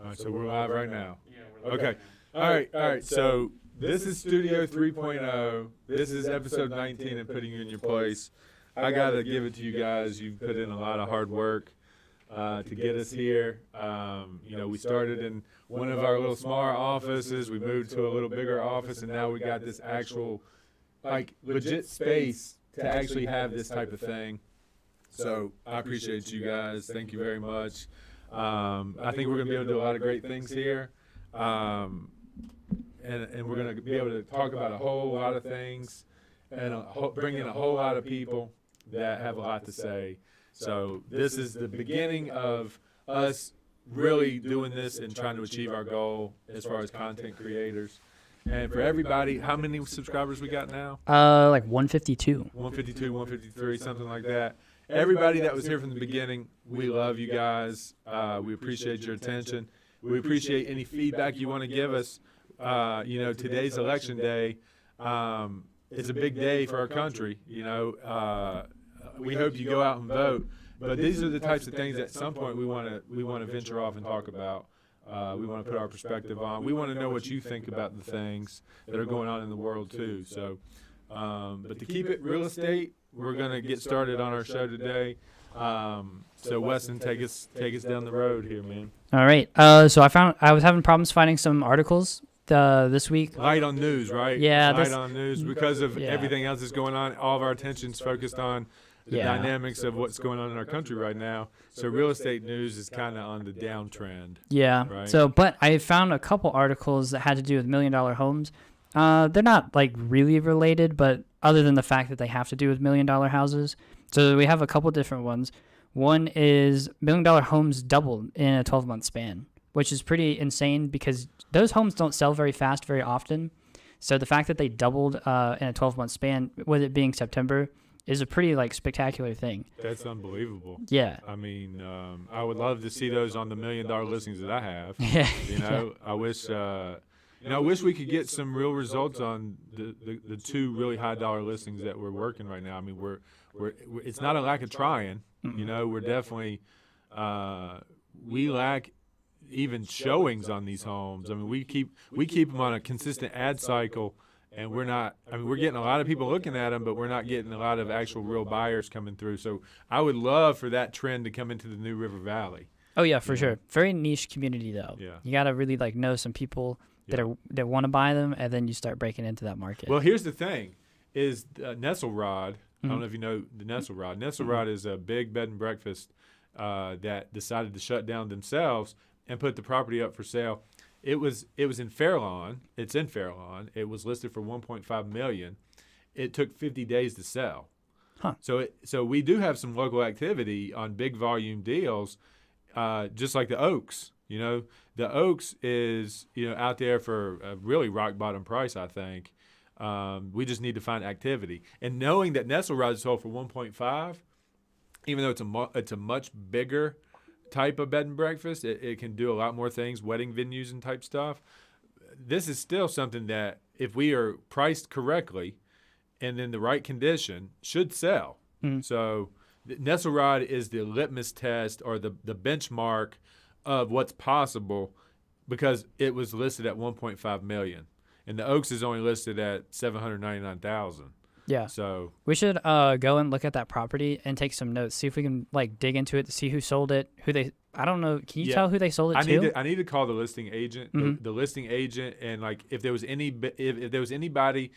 All right, so we're live right now. Okay. All right. So this is Studio 3.0. This is episode 19 and Putting You in Your Place. I got to give it to you guys. You've put in a lot of hard work to get us here. We started in one of our little smaller offices. We moved to a little bigger office, and now we got this actual, legit space to actually have this type of thing. So I appreciate you guys. Thank you very much. I think we're going to be able to do a lot of great things here. And we're going to be able to talk about a whole lot of things and bring in a whole lot of people that have a lot to say. So this is the beginning of us really doing this and trying to achieve our goal as far as content creators. And for everybody, how many subscribers we got now? Like 152. 152, 153, something like that. Everybody that was here from the beginning, we love you guys. We appreciate your attention. We appreciate any feedback you want to give us. Today's election day. It's a big day for our country. We hope you go out and vote. But these are the types of things that at some point we want to venture off and talk about. We want to put our perspective on. We want to know what you think about the things that are going on in the world too. So, but to keep it real estate, we're going to get started on our show today. So Weston, take us down the road here, man. All right. So I was having problems finding some articles this week. Light on news, right? Yeah. Light on news because of everything else that's going on. All of our attention's focused on the dynamics of what's going on in our country right now. So real estate news is kind of on the downtrend. Yeah. Right? So, but I found a couple articles that had to do with $1 million homes. They're not really related, but other than the fact that they have to do with $1 million houses. So we have a couple different ones. One is $1 million homes doubled in a 12-month span, which is pretty insane because those homes don't sell very fast very often. So the fact that they doubled in a 12-month span, with it being September, is a pretty spectacular thing. That's unbelievable. Yeah. I mean, I would love to see those on the $1 million listings that I have. Yeah. I wish. I wish we could get some real results on the two really high dollar listings that we're working right now. I mean, we're it's not a lack of trying. Mm-hmm. We're definitely we lack even showings on these homes. I mean, we keep them on a consistent ad cycle, and we're not. I mean, we're getting a lot of people looking at them, but we're not getting a lot of actual real buyers coming through. So I would love for that trend to come into the New River Valley. Oh yeah, for sure. Very niche community though. Yeah. You gotta really know some people that want to buy them, and then you start breaking into that market. Well, here's the thing: is Nestle Rod. I don't know if you know the Nestle Rod. Nestle Rod is a big bed and breakfast that decided to shut down themselves and put the property up for sale. It was in Fairlawn. It's in Fairlawn. It was listed for $1.5 million. It took 50 days to sell. Huh. So we do have some local activity on big volume deals, just like the Oaks. The Oaks is out there for a really rock bottom price, I think. We just need to find activity. And knowing that Nestle Rod is sold for 1.5, even though it's a much bigger type of bed and breakfast, it can do a lot more things, wedding venues and type stuff. This is still something that, if we are priced correctly and in the right condition, should sell. Mm-hmm. So Nestle Rod is the litmus test or the benchmark of what's possible, because it was listed at $1.5 million, and the Oaks is only listed at $799,000. Yeah. So we should go and look at that property and take some notes. See if we can dig into it to see who sold it, I don't know. Can you tell who they sold it to? I need to call the listing agent, the listing agent, and if there was anybody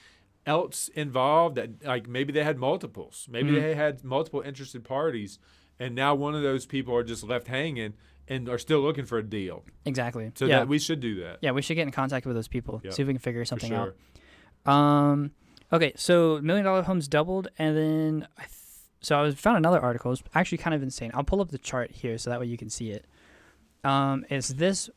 else involved that maybe they had multiples, maybe they had multiple interested parties, and now one of those people are just left hanging and are still looking for a deal. Exactly. So that we should do that. Yeah, we should get in contact with those people. Yep. See if we can figure something for sure. out. Okay, so $1 million homes doubled, and then I found another article. It's actually kind of insane. I'll pull up the chart here so that way you can see it. It's this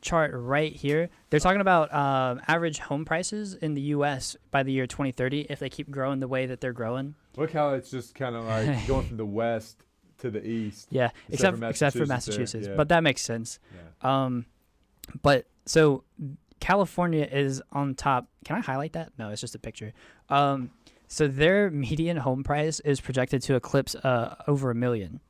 chart right here. They're talking about average home prices in the U.S. by the year 2030 if they keep growing the way that they're growing. Look how it's just kind of going from the west to the east. Yeah, except for Massachusetts. Yeah. But that makes sense. Yeah. But so California is on top. Can I highlight that? No, it's just a picture. So their median home price is projected to eclipse over $1 million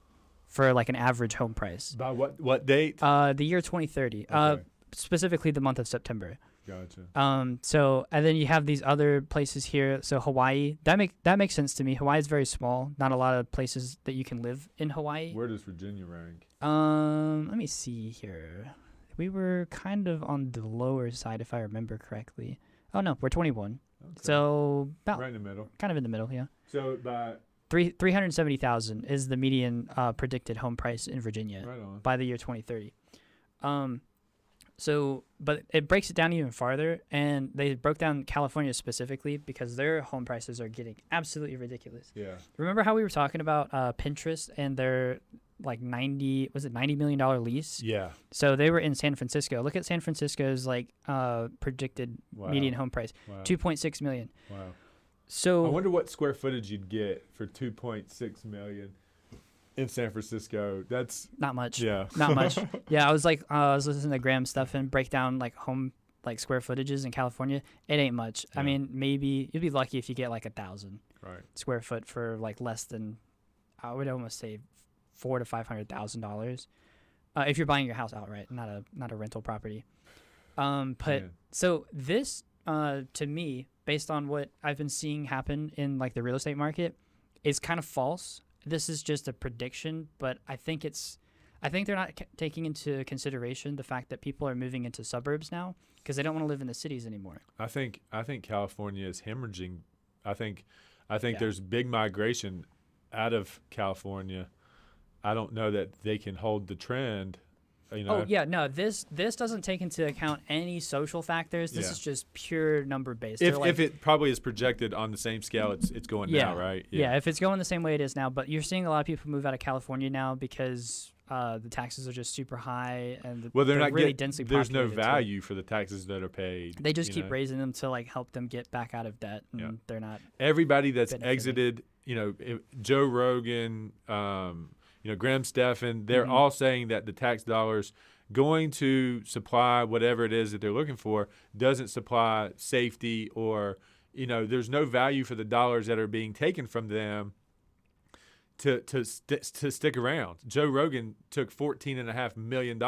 for like an average home price. By what date? The year 2030. Okay. Specifically the month of September. Gotcha. So and then you have these other places here. So Hawaii, that makes sense to me. Hawaii is very small. Not a lot of places that you can live in Hawaii. Where does Virginia rank? Let me see here. We were kind of on the lower side, if I remember correctly. Oh no, we're 21. Okay. So about right in the middle. Kind of in the middle, yeah. So by 370,000 is the median predicted home price in Virginia right on. by the year 2030. So, but it breaks it down even farther, and they broke down California specifically because their home prices are getting absolutely ridiculous. Yeah. Remember how we were talking about Pinterest and their like $90 million lease? Yeah. So they were in San Francisco. Look at San Francisco's like predicted median home price, $2.6 million. Wow. So I wonder what square footage you'd get for $2.6 million in San Francisco. That's not much. Yeah. Not much. Yeah, I was listening to Graham stuff and break down like home like square footages in California. It ain't much. Yeah. I mean, maybe you'd be lucky if you get like 1,000 square foot for like less than, I would almost say $400,000 to $500,000. If you're buying your house outright, not a rental property. So this to me, based on what I've been seeing happen in like the real estate market, is kind of false. This is just a prediction, but I think they're not taking into consideration the fact that people are moving into suburbs now because they don't want to live in the cities anymore. I think California is hemorrhaging. I think there's big migration out of California. I don't know that they can hold the trend. You know? Oh yeah, no. This doesn't take into account any social factors. This is just pure number based. If it probably is projected on the same scale, it's going now, right? Yeah, if it's going the same way it is now. But you're seeing a lot of people move out of California now because the taxes are just super high and they're not really densely populated. There's no value for the taxes that are paid. They just keep raising them to like help them get back out of debt, and they're not. Everybody that's exited, Joe Rogan. Graham Stephan, they're all saying that the tax dollars going to supply whatever it is that they're looking for doesn't supply safety or, there's no value for the dollars that are being taken from them to stick around. Joe Rogan took $14.5 million,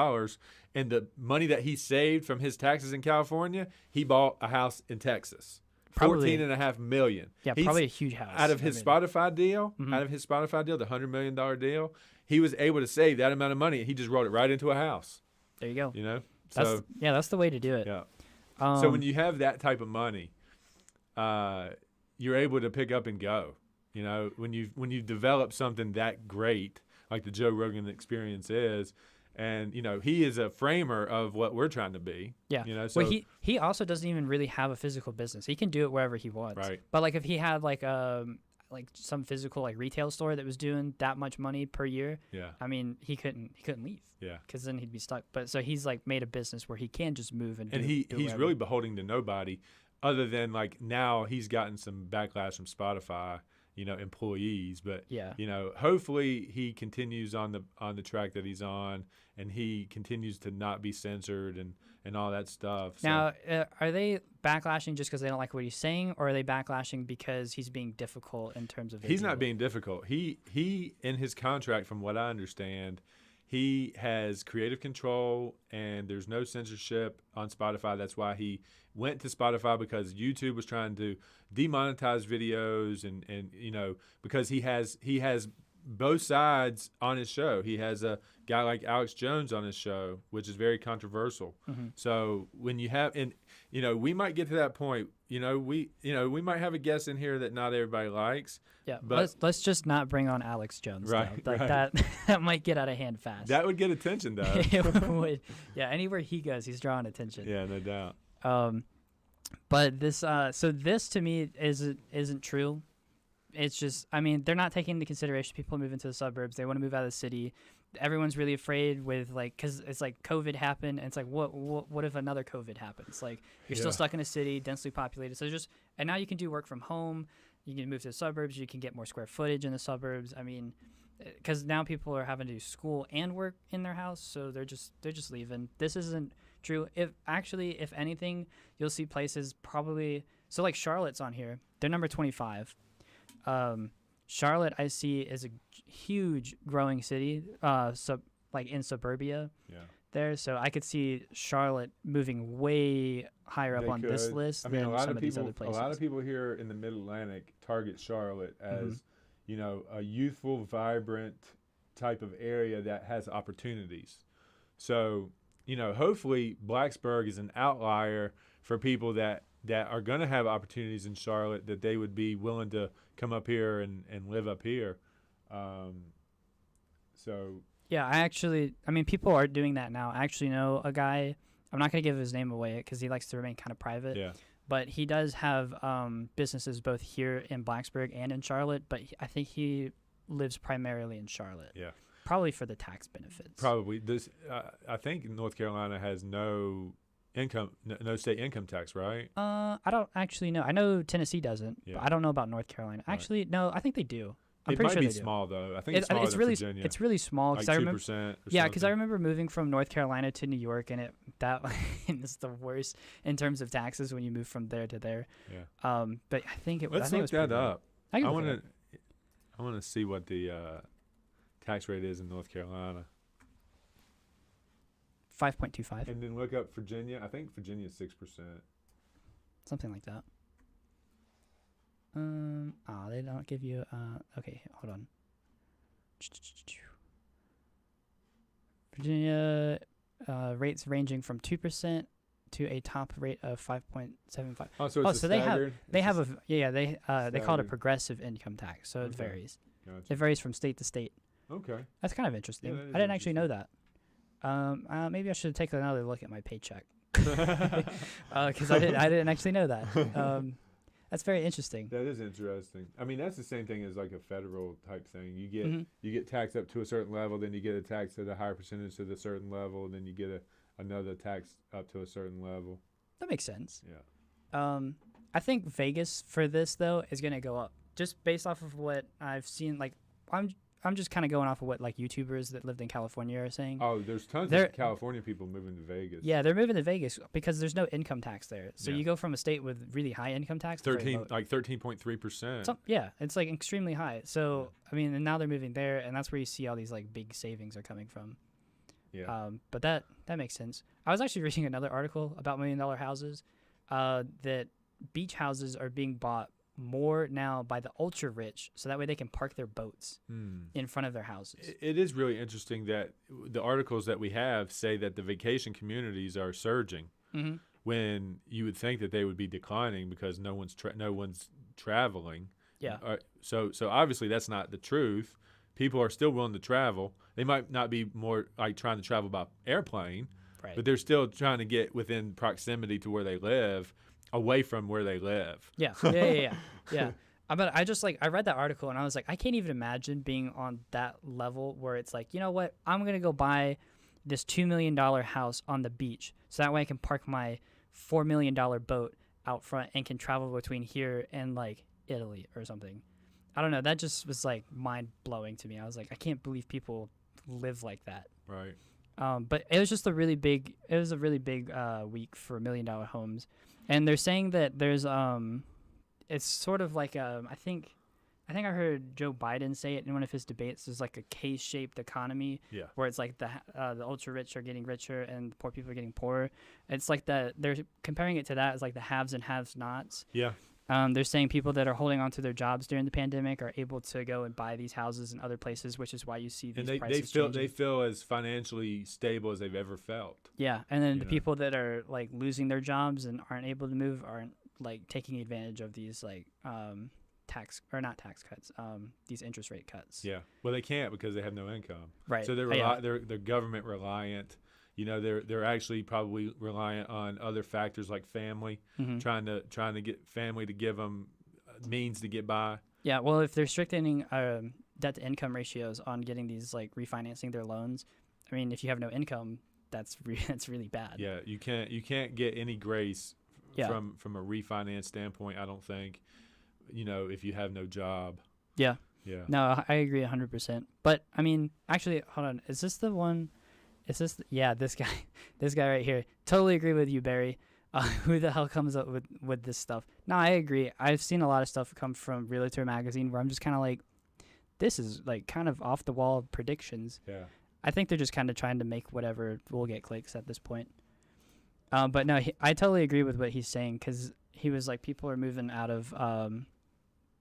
and the money that he saved from his taxes in California, he bought a house in Texas. Probably $14.5 million. Yeah, probably a huge house. Out of his Spotify deal, the $100 million deal, he was able to save that amount of money. He just wrote it right into a house. There you go. So that's the way to do it. Yeah. So when you have that type of money, you're able to pick up and go. When you develop something that great, like the Joe Rogan experience is. And he is a framer of what we're trying to be. Yeah. So he also doesn't even really have a physical business. He can do it wherever he wants. Right. But like if he had like some physical like retail store that was doing that much money per year, I mean he couldn't leave. Yeah. Because then he'd be stuck. But so he's like made a business where he can just move and he's whatever. really beholden to nobody, other than like now he's gotten some backlash from Spotify. Employees, but hopefully he continues on the track that he's on, and he continues to not be censored and all that stuff. So. Now, are they backlashing just because they don't like what he's saying, or are they backlashing because he's being difficult in terms of? He's not being difficult. He in his contract, from what I understand, he has creative control, and there's no censorship on Spotify. That's why he went to Spotify, because YouTube was trying to demonetize videos, and because he has both sides on his show. He has a guy like Alex Jones on his show, which is very controversial. Mm-hmm. So when you have, and we might get to that point. We might have a guest in here that not everybody likes. Yeah, but let's just not bring on Alex Jones. Right, though. Like right. that might get out of hand fast. That would get attention, though. It would. Yeah, anywhere he goes, he's drawing attention. Yeah, no doubt. But this, so this to me isn't true. It's just, I mean, they're not taking into consideration people moving to the suburbs. They want to move out of the city. Everyone's really afraid with because it's like COVID happened, and it's like what if another COVID happens? Like you're still stuck in a city, densely populated. So and now you can do work from home. You can move to the suburbs. You can get more square footage in the suburbs. I mean, because now people are having to do school and work in their house, so they're just leaving. This isn't true. If anything, you'll see places probably. So like Charlotte's on here. They're number 25. Charlotte, I see, is a huge growing city, like in suburbia there. So I could see Charlotte moving way higher up on this list than some of these other places. A lot of people here in the Mid-Atlantic target Charlotte as, a youthful, vibrant type of area that has opportunities. So, hopefully Blacksburg is an outlier for people that are going to have opportunities in Charlotte, that they would be willing to come up here and live up here. Yeah, people are doing that now. I actually know a guy, I'm not going to give his name away because he likes to remain kind of private. Yeah. But he does have businesses both here in Blacksburg and in Charlotte, but I think he lives primarily in Charlotte. Yeah. Probably for the tax benefits. Probably. I think North Carolina has no state income tax, right? I don't actually know. I know Tennessee doesn't, but I don't know about North Carolina. Right. Actually, no, I think they do. I'm it pretty might sure be they do. Small though. I think it's smaller than really, Virginia. It's really small like I remember. 2%. Yeah, because I remember moving from North Carolina to New York, and that is the worst in terms of taxes when you move from there to there. Yeah. But I think it. Let's look that up. I want to see what the tax rate is in North Carolina. 5.25. And then look up Virginia. I think Virginia is 6%. Something like that. They don't give you. Okay, hold on. Virginia rates ranging from 2% to a top rate of 5.75. Oh, so it's they call it a progressive income tax, so it varies. Gotcha. It varies from state to state. Okay. That's kind of interesting. Yeah, I didn't actually know that. Maybe I should take another look at my paycheck because I didn't actually know that. That's very interesting. That is interesting. I mean, that's the same thing as like a federal type thing. You get taxed up to a certain level, then you get a tax at a higher percentage to the certain level, and then you get another tax up to a certain level. That makes sense. Yeah. I think Vegas for this though is going to go up just based off of what I've seen. Like I'm just kind of going off of what like YouTubers that lived in California are saying. Oh, there's tons of California people moving to Vegas. Yeah, they're moving to Vegas because there's no income tax there. So you go from a state with really high income tax. 13.3%. Yeah, it's like extremely high. So I mean, and now they're moving there, and that's where you see all these like big savings are coming from. Yeah. But that makes sense. I was actually reading another article about $1 million houses, that beach houses are being bought more now by the ultra rich, so that way they can park their boats in front of their houses. It is really interesting that the articles that we have say that the vacation communities are surging when you would think that they would be declining because no one's traveling. Yeah. So obviously that's not the truth. People are still willing to travel. They might not be more like trying to travel by airplane, right, but they're still trying to get within proximity to where they live, away from where they live. Yeah. But I read that article and I was like, I can't even imagine being on that level where it's like, you know what, I'm going to go buy this $2 million house on the beach so that way I can park my $4 million boat out front and can travel between here and like Italy or something. I don't know. That just was like mind blowing to me. I was like, I can't believe people live like that. Right. But it was just a really big week for $1 million homes. And they're saying that there's it's sort of like I think I heard Joe Biden say it in one of his debates. There's like a K-shaped economy, where it's like the ultra rich are getting richer and the poor people are getting poorer. It's like they're comparing it to that as like the haves and have-nots. Yeah. They're saying people that are holding on to their jobs during the pandemic are able to go and buy these houses in other places, which is why you see these prices changing. They feel as financially stable as they've ever felt. Yeah, and then the people that are like losing their jobs and aren't able to move aren't like taking advantage of these like these interest rate cuts. Yeah, well they can't because they have no income. Right. So they're government reliant. They're actually probably reliant on other factors like family, trying to get family to give them means to get by. Yeah, well, if they're strictening debt to income ratios on getting these like refinancing their loans, I mean, if you have no income, that's really bad. Yeah, you can't get any grace from a refinance standpoint. I don't think, if you have no job. Yeah. Yeah. No, I agree 100%. But I mean, actually, hold on. Is this the one? This guy right here. Totally agree with you, Barry. Who the hell comes up with this stuff? No, I agree. I've seen a lot of stuff come from Realtor Magazine where I'm just kind of like, this is like kind of off the wall predictions. Yeah. I think they're just kind of trying to make whatever will get clicks at this point. But no, I totally agree with what he's saying, because he was like, people are moving out of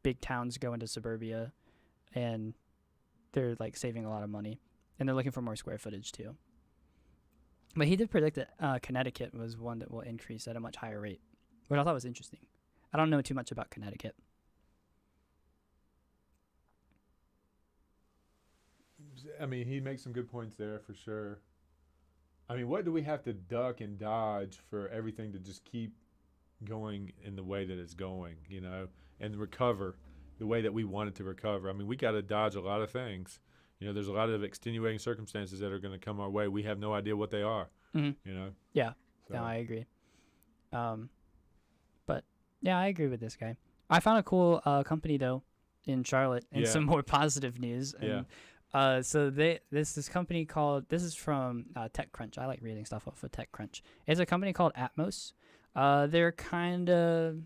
big towns, going to suburbia, and they're like saving a lot of money, and they're looking for more square footage too. But he did predict that Connecticut was one that will increase at a much higher rate, which I thought was interesting. I don't know too much about Connecticut. I mean, he makes some good points there for sure. I mean, what do we have to duck and dodge for everything to just keep going in the way that it's going, and recover the way that we want it to recover? I mean, we got to dodge a lot of things. There's a lot of extenuating circumstances that are going to come our way. We have no idea what they are, Yeah. So. No, I agree. But yeah, I agree with this guy. I found a cool company though in Charlotte, and some more positive news. And, so this company called, this is from TechCrunch. I like reading stuff off of TechCrunch. It's a company called Atmos. They're kind of,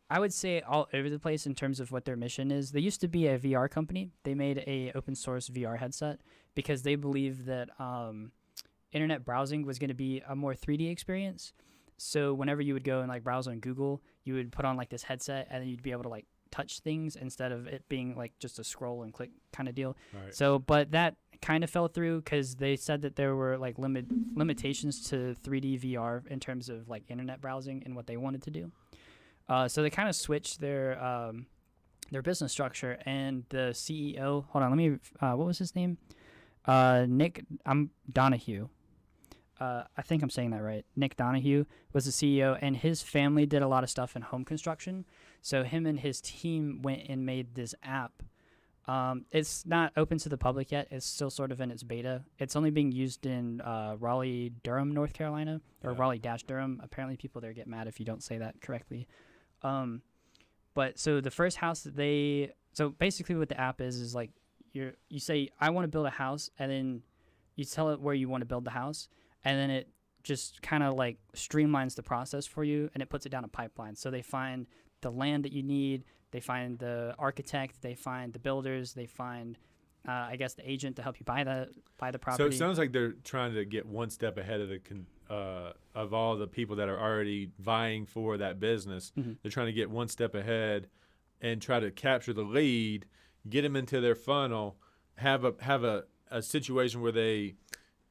I would say, all over the place in terms of what their mission is. They used to be a VR company. They made a open source VR headset because they believed that internet browsing was going to be a more 3D experience. So whenever you would go and like browse on Google, you would put on like this headset, and then you'd be able to like touch things instead of it being like just a scroll and click kind of deal. Right. So, but that kind of fell through because they said that there were like limitations to 3D VR in terms of like internet browsing and what they wanted to do. So they kind of switched their business structure, and the CEO, hold on, let me, what was his name? Nick Donahue. I think I'm saying that right. Nick Donahue was the CEO, and his family did a lot of stuff in home construction. So him and his team went and made this app. It's not open to the public yet. It's still sort of in its beta. It's only being used in Raleigh-Durham, North Carolina, or Raleigh-Durham. Apparently people there get mad if you don't say that correctly. But so the first house that so basically what the app is like you say, I want to build a house, and then you tell it where you want to build the house, and then it just kind of like streamlines the process for you, and it puts it down a pipeline. So they find the land that you need, they find the architect, they find the builders, they find I guess the agent to help you buy the property. So it sounds like they're trying to get one step ahead of of all the people that are already vying for that business. Mm-hmm. They're trying to get one step ahead and try to capture the lead, get them into their funnel, have a situation where they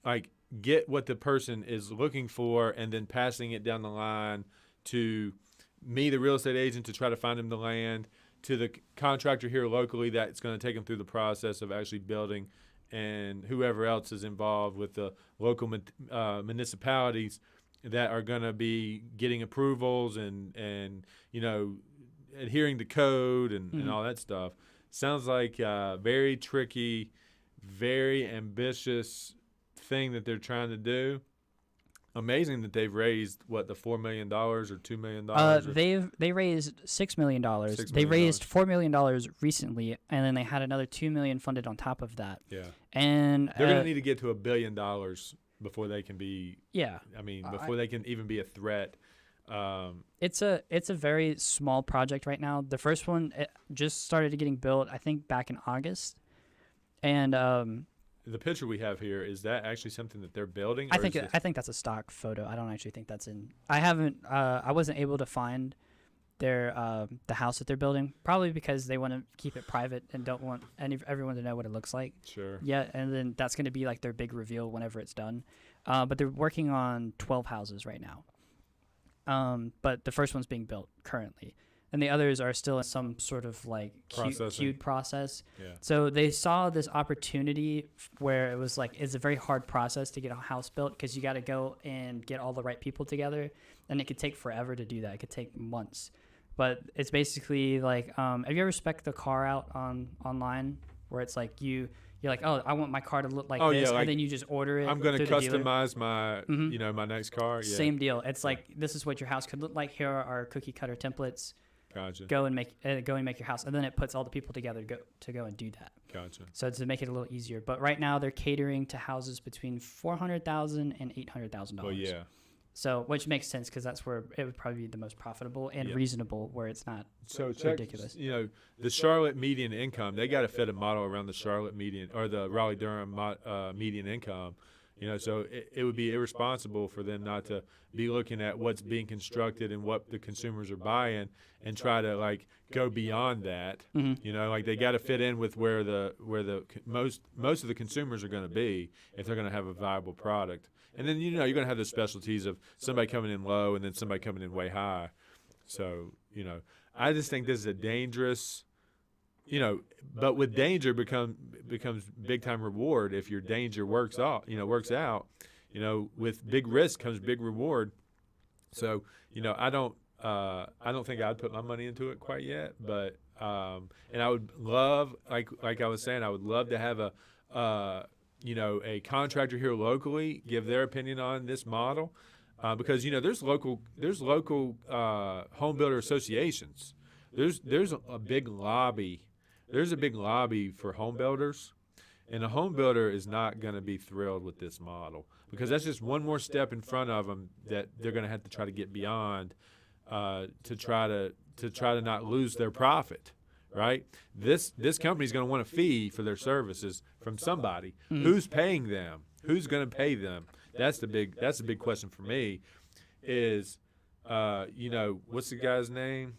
like get what the person is looking for, and then passing it down the line to me, the real estate agent, to try to find them the land, to the contractor here locally that's going to take them through the process of actually building, and whoever else is involved with the local municipalities that are going to be getting approvals and adhering to code and all that stuff. Sounds like a very tricky, very ambitious thing that they're trying to do. Amazing that they've raised the $4 million or $2 million. They raised $6 million. They raised $4 million recently, and then they had another $2 million funded on top of that. Yeah, and they're going to need to get to $1 billion before they can be. Yeah, I mean, before they can even be a threat. It's a very small project right now. The first one just started getting built, I think, back in August, and the picture we have here, is that actually something that they're building? I think that's a stock photo. I don't actually think that's in. I wasn't able to find their the house that they're building, probably because they want to keep it private and don't want everyone to know what it looks like. Sure. Yeah, and then that's going to be like their big reveal whenever it's done. But they're working on 12 houses right now. But the first one's being built currently, and the others are still in some sort of like queued process. Yeah. So they saw this opportunity where it was like, it's a very hard process to get a house built because you got to go and get all the right people together, and it could take forever to do that. It could take months. But it's basically like, have you ever spec'd the car out online where it's like you're like, oh, I want my car to look like this, yeah, like, and then you just order it. I'm going to customize my, my next car. Yeah. Same deal. It's like, this is what your house could look like. Here are our cookie cutter templates. Gotcha. Go and make your house, and then it puts all the people together to go and do that. Gotcha. So to make it a little easier. But right now they're catering to houses between $400,000 and $800,000. Well, yeah. So, which makes sense because that's where it would probably be the most profitable and reasonable, where it's not ridiculous. The Charlotte median income, they got to fit a model around the Charlotte median or the Raleigh-Durham median income. So it would be irresponsible for them not to be looking at what's being constructed and what the consumers are buying and try to like go beyond that. Like they got to fit in with where the most of the consumers are going to be if they're going to have a viable product. And then you're going to have the specialties of somebody coming in low and then somebody coming in way high. So I just think this is a dangerous. But with danger becomes big time reward if your danger works out. With big risk comes big reward. So I don't think I'd put my money into it quite yet. But and I would love, like I was saying, I would love to have a contractor here locally give their opinion on this model, because there's local home builder associations. There's a big lobby. There's a big lobby for home builders, and a home builder is not going to be thrilled with this model because that's just one more step in front of them that they're going to have to try to get beyond to try to not lose their profit. Right? This company is going to want a fee for their services from somebody. Who's paying them? Who's going to pay them? That's the big question for me. Is what's the guy's name?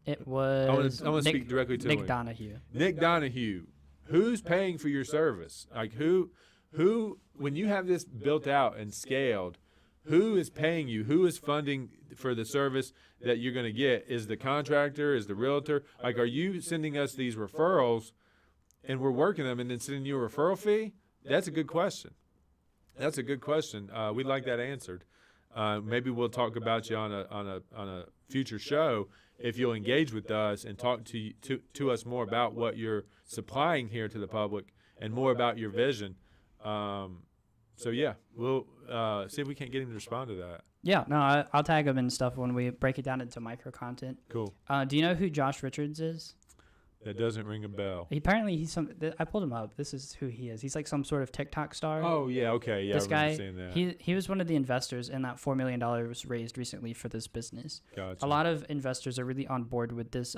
It was. I want to speak directly to Nick him. Donahue. Nick Donahue. Who's paying for your service? Like who? When you have this built out and scaled, who is paying you? Who is funding for the service that you're going to get? Is the contractor? Is the realtor? Like, are you sending us these referrals, and we're working them, and then sending you a referral fee? That's a good question. We'd like that answered. Maybe we'll talk about you on a future show if you'll engage with us and talk to us more about what you're supplying here to the public and more about your vision. So yeah, we'll see if we can't get him to respond to that. Yeah, no, I'll tag him and stuff when we break it down into micro content. Cool. Do you know who Josh Richards is? That doesn't ring a bell. Apparently I pulled him up. This is who he is. He's like some sort of TikTok star. Oh yeah, okay, yeah. This guy, seeing that. he was one of the investors in that $4 million raised recently for this business. Gotcha. A lot of investors are really on board with this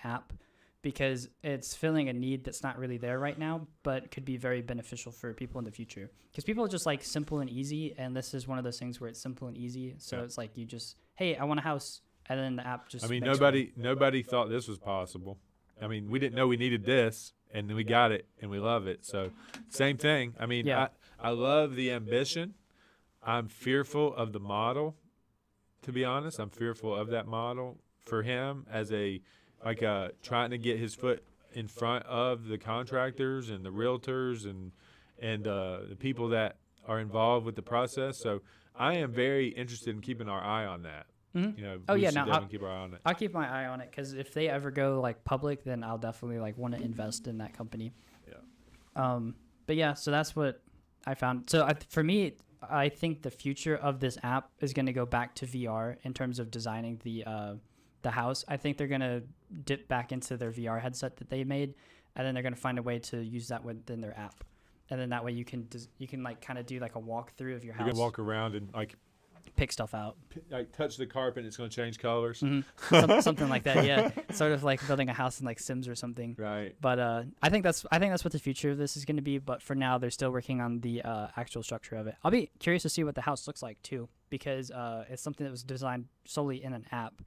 app because it's filling a need that's not really there right now, but could be very beneficial for people in the future. Because people are just like simple and easy, and this is one of those things where it's simple and easy. So it's like you just, hey, I want a house, and then the app just. I mean, nobody thought this was possible. I mean, we didn't know we needed this, and we got it, and we love it. So, same thing. I mean, I love the ambition. I'm fearful of the model, to be honest. I'm fearful of that model for him as trying to get his foot in front of the contractors and the realtors and the people that are involved with the process. So, I am very interested in keeping our eye on that. Mm-hmm. Keep our eye on it. I'll keep my eye on it because if they ever go like public, then I'll definitely like want to invest in that company. Yeah. But yeah, so that's what I found. So for me, I think the future of this app is going to go back to VR in terms of designing the house. I think they're going to dip back into their VR headset that they made, and then they're going to find a way to use that within their app. And then that way you can like kind of do like a walkthrough of your house. You can walk around and like pick stuff out, like touch the carpet and it's going to change colors. Mm-hmm. Something like that. Yeah. Sort of like building a house in like Sims or something. Right. But I think that's what the future of this is going to be. But for now, they're still working on the actual structure of it. I'll be curious to see what the house looks like too, because it's something that was designed solely in an app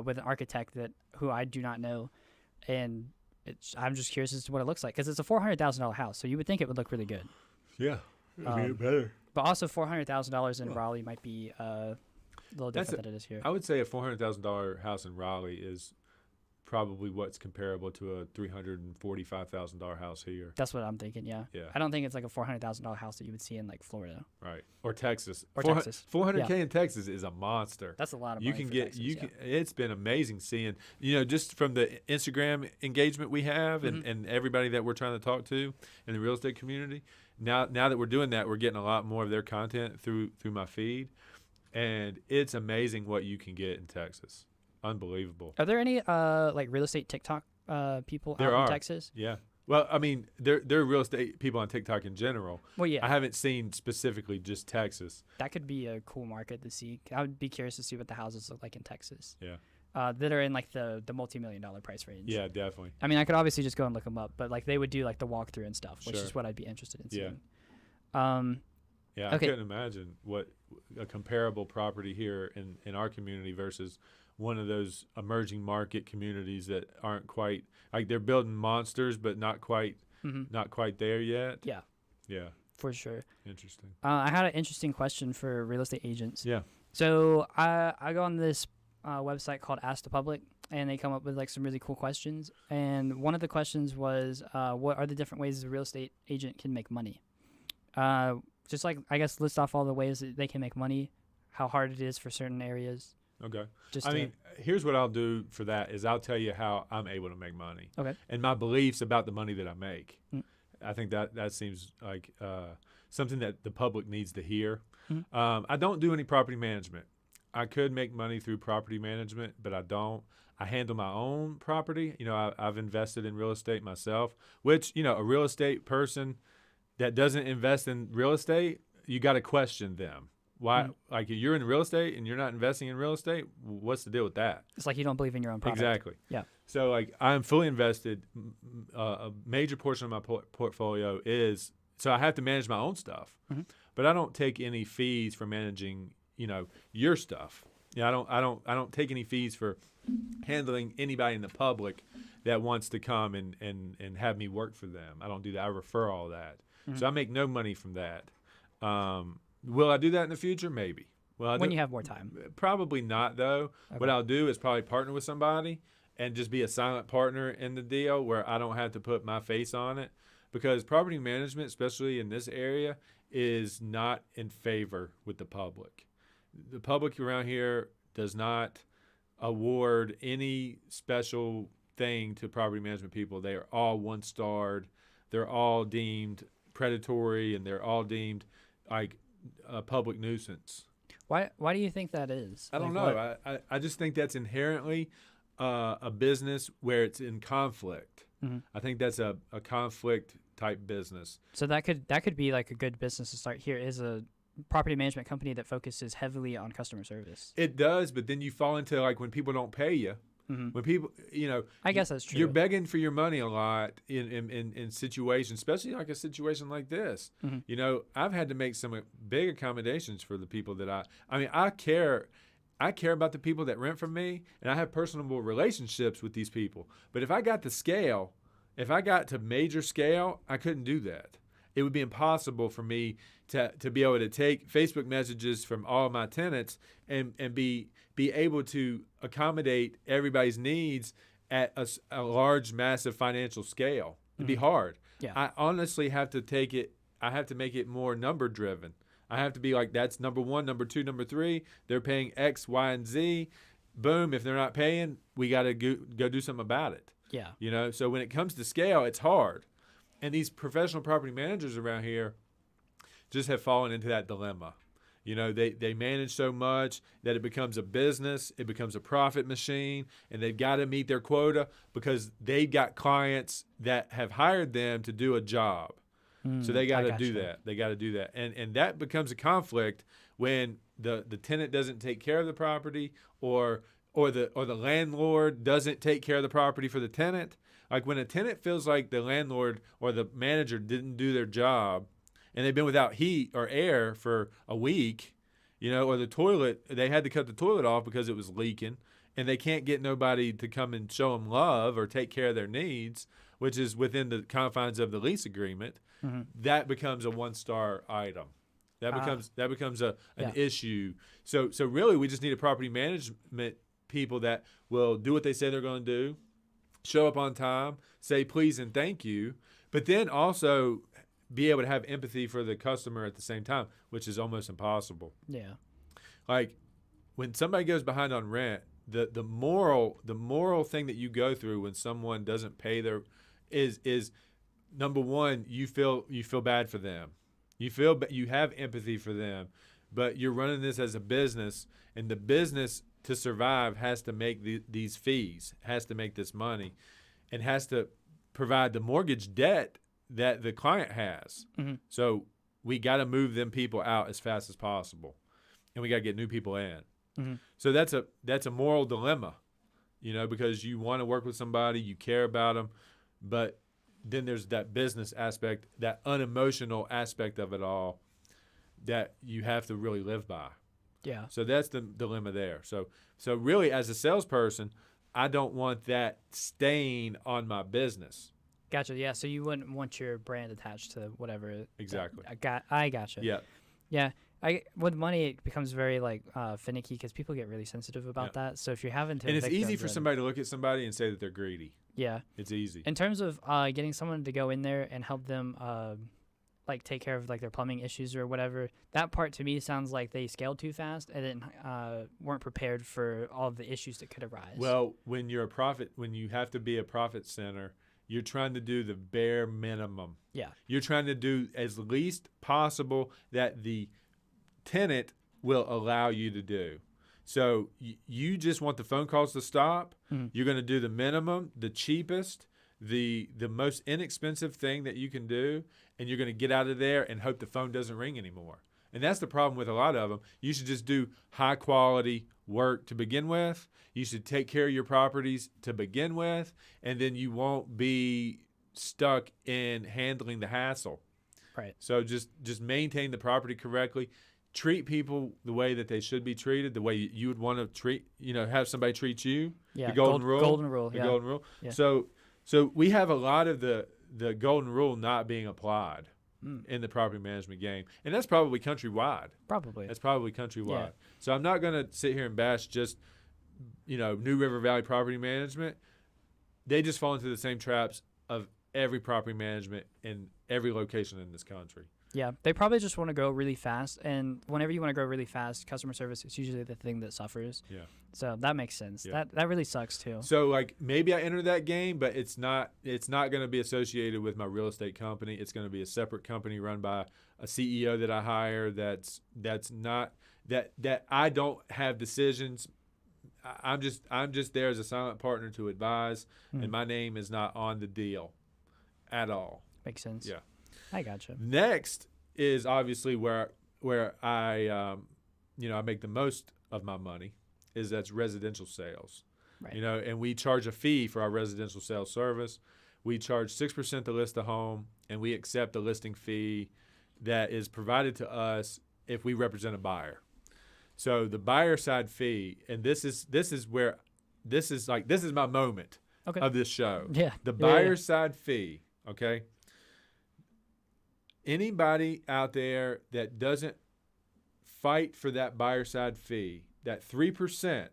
with an architect who I do not know. And I'm just curious as to what it looks like, because it's a $400,000 house. So you would think it would look really good. Yeah. It'd be better. But also $400,000 in Raleigh might be a little different than it is here. I would say a $400,000 house in Raleigh is probably what's comparable to a $345,000 house here. That's what I'm thinking, yeah. I don't think it's like a $400,000 house that you would see in like Florida. Right. Or Texas. Texas. $400K in Texas is a monster. That's a lot of money Texas, it's been amazing seeing, just from the Instagram engagement we have and everybody that we're trying to talk to in the real estate community. Now that we're doing that, we're getting a lot more of their content through my feed, and it's amazing what you can get in Texas. Unbelievable. Are there any like real estate TikTok people out in Texas? Yeah. Well, I mean, there are real estate people on TikTok in general. Well, yeah, I haven't seen specifically just Texas. that could be a cool market to see. I would be curious to see what the houses look like in Texas. Yeah. That are in like the multi-million-dollar price range. Yeah, definitely. I mean, I could obviously just go and look them up, but like they would do like the walkthrough and stuff, which Sure. is what I'd be interested in Yeah. seeing. Yeah, Okay. I couldn't imagine what a comparable property here in our community versus one of those emerging market communities that aren't quite like they're building monsters, but not quite there yet. Yeah, Yeah, for sure. interesting. I had an interesting question for real estate agents. Yeah. So I go on this website called Ask the Public, and they come up with like some really cool questions. And one of the questions was, what are the different ways a real estate agent can make money? Just like, I guess, list off all the ways that they can make money, how hard it is for certain areas. Okay. Just I mean, here's what I'll do for that is I'll tell you how I'm able to make money. Okay. And my beliefs about the money that I make. Mm. I think that seems like something that the public needs to hear. Mm. I don't do any property management. I could make money through property management, but I don't. I handle my own property. You know, I've invested in real estate myself, which, you know, a real estate person that doesn't invest in real estate, you got to question them. Why? Like, if you're in real estate and you're not investing in real estate, what's the deal with that? It's like you don't believe in your own product. Exactly. Yeah. So, like, I'm fully invested. A major portion of my portfolio is so I have to manage my own stuff, but I don't take any fees for managing, you know, your stuff. Yeah, I don't take any fees for handling anybody in the public that wants to come and have me work for them. I don't do that. I refer all that. So I make no money from that. Will I do that in the future? Maybe. When you have more time. Probably not, though. Okay. What I'll do is probably partner with somebody and just be a silent partner in the deal where I don't have to put my face on it. Because property management, especially in this area, is not in favor with the public. The public around here does not award any special thing to property management people. They are all one-starred. They're all deemed predatory, and they're all deemed like a public nuisance. Why do you think that is? I don't know. I just think that's inherently a business where it's in conflict. I think that's a conflict type business. So that could be like a good business to start here is a property management company that focuses heavily on customer service. It does, but then you fall into like when people don't pay you. When people, you know, I guess that's true. You're begging for your money a lot in situations, especially like a situation like this. You know, I've had to make some big accommodations for the people that I mean, I care about the people that rent from me, and I have personable relationships with these people. But if I got to major scale, I couldn't do that. It would be impossible for me to be able to take Facebook messages from all my tenants and be able to accommodate everybody's needs at a large, massive financial scale. It'd be hard. Yeah. I honestly have to take it. I have to make it more number driven. I have to be like, that's number one, number two, number three. They're paying X, Y, and Z. Boom. If they're not paying, we got to go do something about it. Yeah. You know, so when it comes to scale, it's hard. And these professional property managers around here just have fallen into that dilemma. You know, they manage so much that it becomes a business, it becomes a profit machine, and they've got to meet their quota because they've got clients that have hired them to do a job. So they got to do that. They got to do that. And that becomes a conflict when the tenant doesn't take care of the property or the landlord doesn't take care of the property for the tenant. Like when a tenant feels like the landlord or the manager didn't do their job and they've been without heat or air for a week, you know, or the toilet, they had to cut the toilet off because it was leaking, and they can't get nobody to come and show them love or take care of their needs, which is within the confines of the lease agreement, that becomes a one-star item. That becomes an issue. So really we just need a property management people that will do what they say they're going to do, show up on time, say please and thank you, but then also be able to have empathy for the customer at the same time, which is almost impossible. Yeah. Like when somebody goes behind on rent, the moral thing that you go through when someone doesn't pay their is number one, you feel bad for them. You have empathy for them, but you're running this as a business, and the business to survive has to make these fees, has to make this money, and has to provide the mortgage debt that the client has. Mm-hmm. So we got to move them people out as fast as possible, and we got to get new people in. Mm-hmm. So that's a moral dilemma, because you want to work with somebody, you care about them, but then there's that business aspect, that unemotional aspect of it all that you have to really live by. Yeah. So that's the dilemma there. So really, as a salesperson, I don't want that stain on my business. Gotcha. Yeah. So you wouldn't want your brand attached to whatever. Exactly. I gotcha. Yeah. Yeah. With money, it becomes very finicky because people get really sensitive about that. So if you're having to, and it's easy for them, somebody to look at somebody and say that they're greedy. Yeah. It's easy. In terms of getting someone to go in there and help them take care of their plumbing issues or whatever, that part to me sounds like they scaled too fast and then weren't prepared for all of the issues that could arise. Well, when you have to be a profit center, you're trying to do the bare minimum. Yeah. You're trying to do as least possible that the tenant will allow you to do. So you just want the phone calls to stop. Mm-hmm. You're going to do the minimum, the cheapest, the most inexpensive thing that you can do, and you're going to get out of there and hope the phone doesn't ring anymore. And that's the problem with a lot of them. You should just do high quality work to begin with. You should take care of your properties to begin with, and then you won't be stuck in handling the hassle. Right. So just maintain the property correctly. Treat people the way that they should be treated, the way you would want to treat, have somebody treat you. Yeah. The golden rule. Golden rule. The yeah. golden rule. Yeah. So we have a lot of the golden rule not being applied in the property management game, and that's probably countrywide. Probably. That's probably countrywide. Yeah. Yeah. So I'm not going to sit here and bash just New River Valley Property Management. They just fall into the same traps of every property management in every location in this country. Yeah, they probably just want to go really fast, and whenever you want to go really fast, customer service is usually the thing that suffers. Yeah. So that makes sense. Yeah. That really sucks too. So maybe I enter that game, but it's not going to be associated with my real estate company. It's going to be a separate company run by a CEO that I hire. That's not that I don't have decisions. I'm just there as a silent partner to advise, and my name is not on the deal at all. Makes sense. Yeah. I gotcha. Next is obviously where I I make the most of my money that's residential sales. Right. And we charge a fee for our residential sales service. We charge 6% to list a home, and we accept a listing fee that is provided to us if we represent a buyer. So the buyer side fee, and this is my moment of this show. Yeah. The buyer side fee, okay? Anybody out there that doesn't fight for that buyer side fee, that 3%,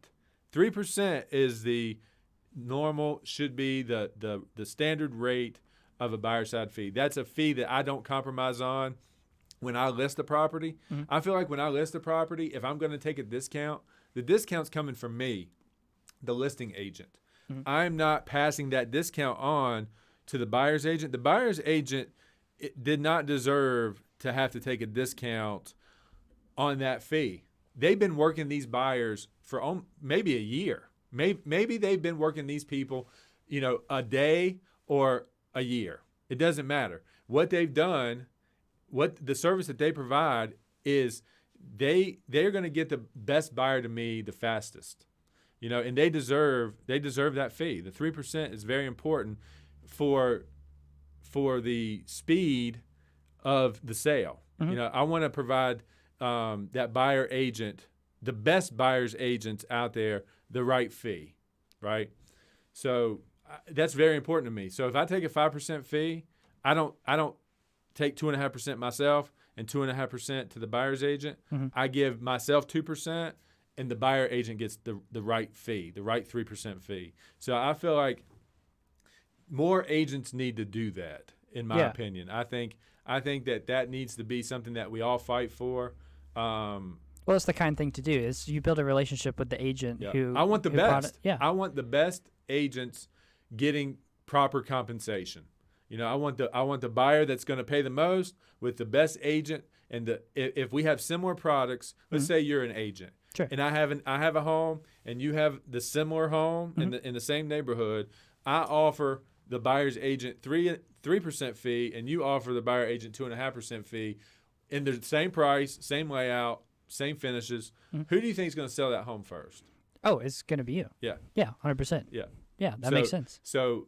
3% is the normal, should be the standard rate of a buyer side fee. That's a fee that I don't compromise on when I list a property. Mm-hmm. I feel like when I list a property, if I'm going to take a discount, the discount's coming from me, the listing agent. Mm-hmm. I'm not passing that discount on to the buyer's agent. The buyer's agent did not deserve to have to take a discount on that fee. They've been working these buyers for maybe a year. Maybe they've been working these people, a day or a year. It doesn't matter. What they've done, what the service that they provide is they're going to get the best buyer to me the fastest. And they deserve that fee. The 3% is very important for the speed of the sale. Mm-hmm. I want to provide that buyer agent, the best buyer's agents out there, the right fee, right? So that's very important to me. So if I take a 5% fee, I don't take 2.5% myself and 2.5% to the buyer's agent. Mm-hmm. I give myself 2%, and the buyer agent gets the right fee, the right 3% fee. So I feel like more agents need to do that, in my opinion. I think that needs to be something that we all fight for. Well, it's the kind thing to do. Is you build a relationship with the agent who I want the best. Yeah. I want the best agents getting proper compensation. I want the buyer that's going to pay the most with the best agent. And if we have similar products, let's say you're an agent, sure, and I have a home, and you have the similar home in the same neighborhood. I offer the buyer's agent 3% fee, and you offer the buyer agent 2.5% fee, in the same price, same layout, same finishes, who do you think is going to sell that home first? Oh, it's going to be you. Yeah. Yeah, 100%. Yeah. Yeah, that makes sense. So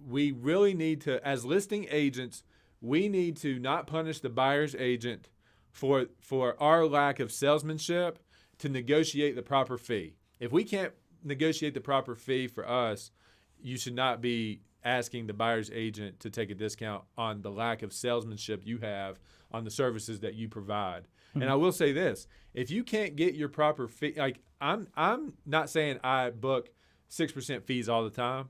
we really need to, as listing agents, we need to not punish the buyer's agent for our lack of salesmanship to negotiate the proper fee. If we can't negotiate the proper fee for us, you should not be asking the buyer's agent to take a discount on the lack of salesmanship you have on the services that you provide. And I will say this, if you can't get your proper fee, like I'm not saying I book 6% fees all the time,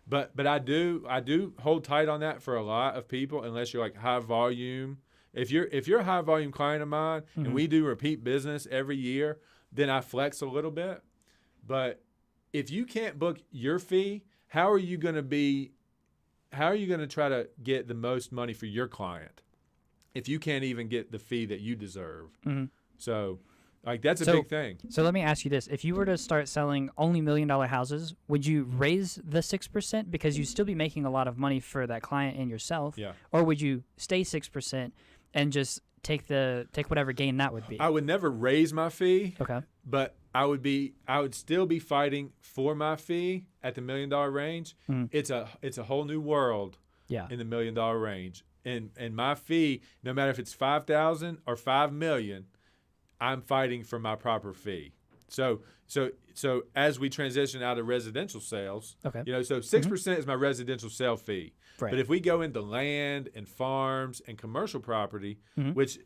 but I do hold tight on that for a lot of people, unless you're like high volume. If you're a high volume client of mine and we do repeat business every year, then I flex a little bit. But if you can't book your fee, how are you going to try to get the most money for your client if you can't even get the fee that you deserve? So, like, that's a big thing. So let me ask you this. If you were to start selling only $1 million houses, would you raise the 6% because you'd still be making a lot of money for that client and yourself? Yeah. Or would you stay 6% and just take whatever gain that would be? I would never raise my fee. Okay. But I would still be fighting for my fee at the $1 million range. It's a whole new world in the $1 million range. And my fee, no matter if it's $5,000 or $5 million, I'm fighting for my proper fee. So as we transition out of residential sales, so 6% is my residential sale fee. Right. But if we go into land and farms and commercial property, which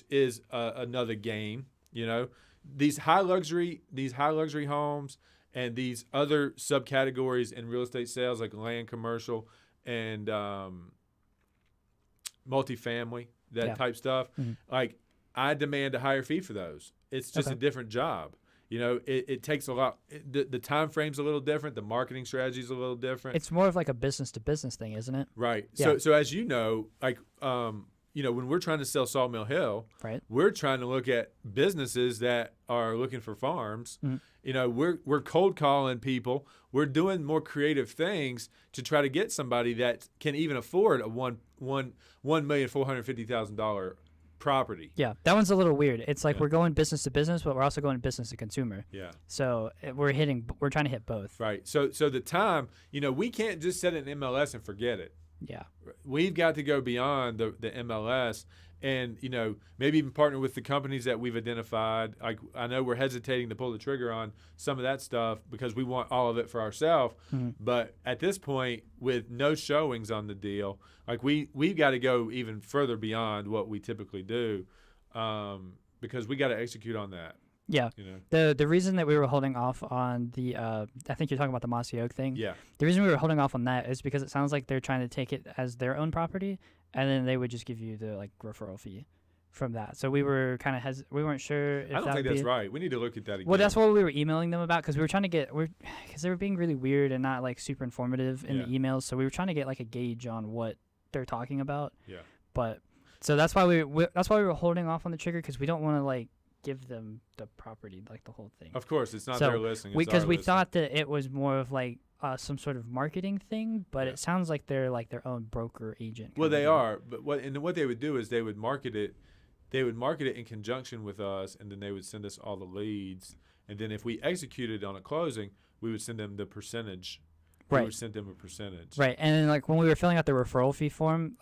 is another game, these high luxury homes and these other subcategories in real estate sales, like land, commercial, and multifamily, type stuff. Like, I demand a higher fee for those. It's just a different job. It takes a lot. The time frame's a little different. The marketing strategy's a little different. It's more of like a business to business thing, isn't it? Right. Yeah. So as you know, like, when we're trying to sell Sawmill Hill, right, we're trying to look at businesses that are looking for farms. We're cold calling people. We're doing more creative things to try to get somebody that can even afford a $1,450,000 property. Yeah, that one's a little weird. It's like we're going business to business, but we're also going business to consumer. Yeah. So we're trying to hit both. Right. So the time, we can't just set an MLS and forget it. Yeah. We've got to go beyond the MLS and, maybe even partner with the companies that we've identified. Like, I know we're hesitating to pull the trigger on some of that stuff because we want all of it for ourselves. But at this point, with no showings on the deal, like we've got to go even further beyond what we typically do because we got to execute on that. Yeah. The reason that we were holding off on the I think you're talking about the Mossy Oak thing. Yeah. The reason we were holding off on that is because it sounds like they're trying to take it as their own property, and then they would just give you the referral fee from that. So we were kind of we weren't sure if I don't think that's right. We need to look at that again. Well, that's what we were emailing them about because we were trying to because they were being really weird and not super informative in the emails. So we were trying to get a gauge on what they're talking about. Yeah. But so that's why we were holding off on the trigger because we don't want to give them the property, the whole thing. Of course, it's not their listing. Because we thought that it was more of some sort of marketing thing, but it sounds like they're their own broker agent. Well, they are, but what they would do is they would market it. They would market it in conjunction with us, and then they would send us all the leads. And then if we executed on a closing, we would send them the percentage. Right. We would send them a percentage. Right, and then when we were filling out the referral fee form,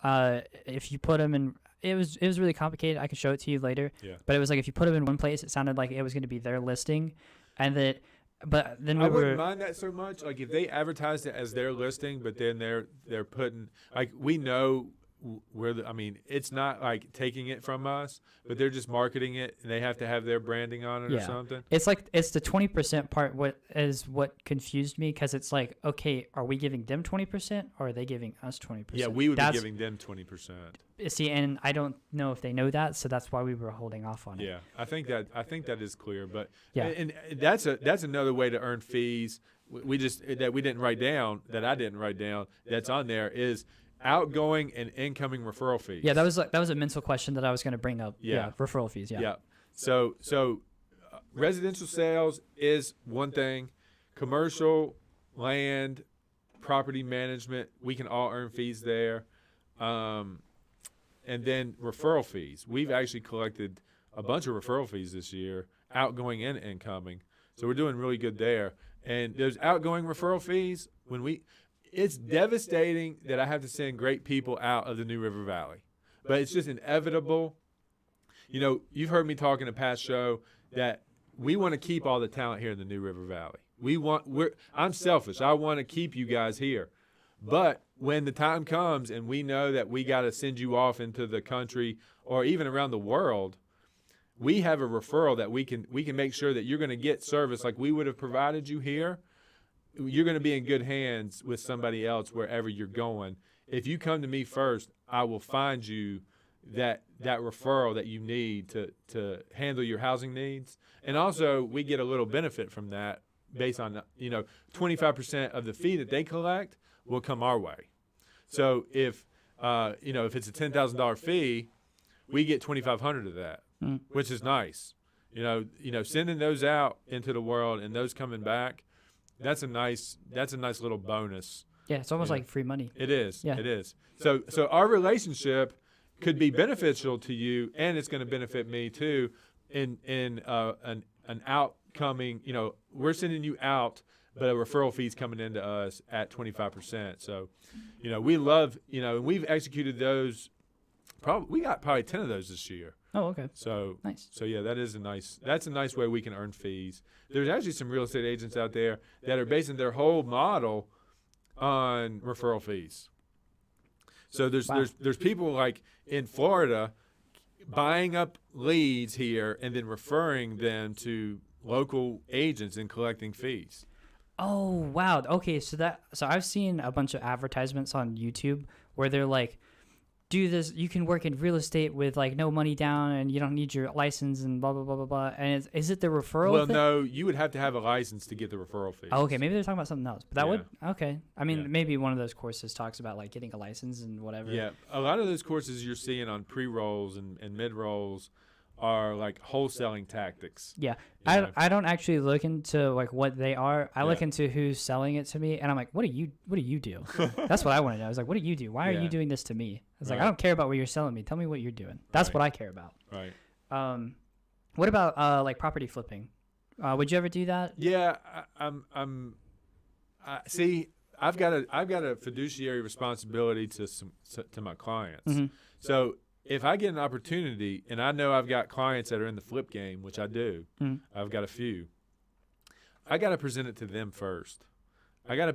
if you put them in. It was really complicated. I can show it to you later. Yeah. But it was if you put them in one place, it sounded like it was going to be their listing, and but then I wouldn't mind that so much. If they advertised it as their listing, but then they're putting we know where it's not taking it from us, but they're just marketing it, and they have to have their branding on it or something. It's it's the 20% part what confused me because it's okay, are we giving them 20% or are they giving us 20%? Yeah, we would be giving them 20%. See, and I don't know if they know that, so that's why we were holding off on it. Yeah, I think that is clear, but and that's another way to earn fees. We didn't write down that I didn't write down that's on there is outgoing and incoming referral fees. Yeah, that was a mental question that I was going to bring up. Yeah, referral fees. Yeah. So residential sales is one thing, commercial, land, property management. We can all earn fees there. And then referral fees. We've actually collected a bunch of referral fees this year, outgoing and incoming. So we're doing really good there. And those outgoing referral fees, it's devastating that I have to send great people out of the New River Valley. But it's just inevitable. You know, you've heard me talk in a past show that we want to keep all the talent here in the New River Valley. I'm selfish. I want to keep you guys here. But when the time comes and we know that we got to send you off into the country or even around the world, we have a referral that we can make sure that you're going to get service like we would have provided you here. You're going to be in good hands with somebody else wherever you're going. If you come to me first, I will find you that referral that you need to handle your housing needs. And also, we get a little benefit from that based on, 25% of the fee that they collect will come our way. So if it's a $10,000 fee, we get $2,500 of that, which is nice. Sending those out into the world and those coming back, that's a nice little bonus. Yeah, it's almost like free money. It is. Yeah. It is. So our relationship could be beneficial to you, and it's going to benefit me too in an outcoming, we're sending you out, but a referral fee's coming into us at 25%. So, we love, and we've executed those. We got probably 10 of those this year. Oh, okay. So nice. So yeah, that's a nice way we can earn fees. There's actually some real estate agents out there that are basing their whole model on referral fees. So there's people like in Florida buying up leads here and then referring them to local agents and collecting fees. Oh, wow. Okay, so I've seen a bunch of advertisements on YouTube where they're like, do this, you can work in real estate with like no money down and you don't need your license and blah, blah, blah, blah, blah. And is it the referral Well, thing? no, you would have to have a license to get the referral fees. Oh, okay. Maybe they're talking about something else. But that would, okay. I mean, Yeah. maybe one of those courses talks about like getting a license and whatever. Yeah, a lot of those courses you're seeing on pre-rolls and mid-rolls are like wholesaling tactics. Yeah. I don't actually look into like what they are. I look Yeah. into who's selling it to me, and I'm like, what do you do? That's what I want to know. I was like, what do you do? Why are Yeah. you doing this to me? I was like, Right. I don't care about what you're selling me. Tell me what you're doing. That's Right. what I care about. Right. What about like property flipping? Would you ever do that? Yeah, see, I've got a fiduciary responsibility to my clients. Mm-hmm. So if I get an opportunity, and I know I've got clients that are in the flip game, which I do, I've got a few. I got to present it to them first. I gotta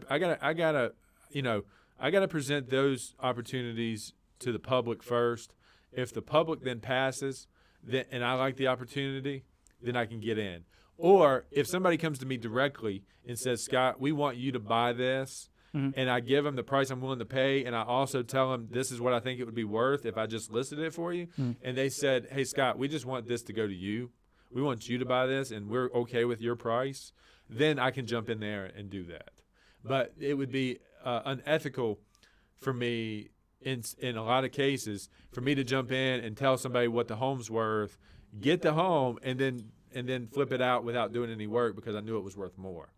present those opportunities to the public first. If the public then passes, and I like the opportunity, then I can get in. Or if somebody comes to me directly and says, Scott, we want you to buy this, and I give them the price I'm willing to pay, and I also tell them this is what I think it would be worth if I just listed it for you, and they said, hey, Scott, we just want this to go to you. We want you to buy this, and we're okay with your price, then I can jump in there and do that. But it would be unethical for me in a lot of cases for me to jump in and tell somebody what the home's worth, get the home, and then flip it out without doing any work because I knew it was worth more.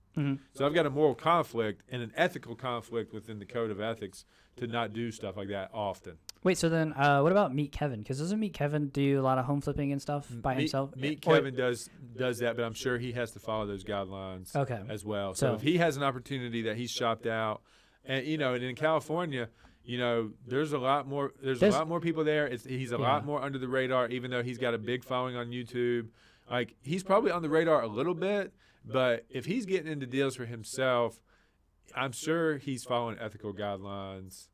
So I've got a moral conflict and an ethical conflict within the code of ethics to not do stuff like that often. Wait, so then what about Meet Kevin? Because doesn't Meet Kevin do a lot of home flipping and stuff by himself? Meet Kevin does that, but I'm sure he has to follow those guidelines as well. So if he has an opportunity that he's shopped out, and and in California, there's a lot more people there. He's a lot more under the radar, even though he's got a big following on YouTube. Like he's probably on the radar a little bit, but if he's getting into deals for himself, I'm sure he's following ethical guidelines.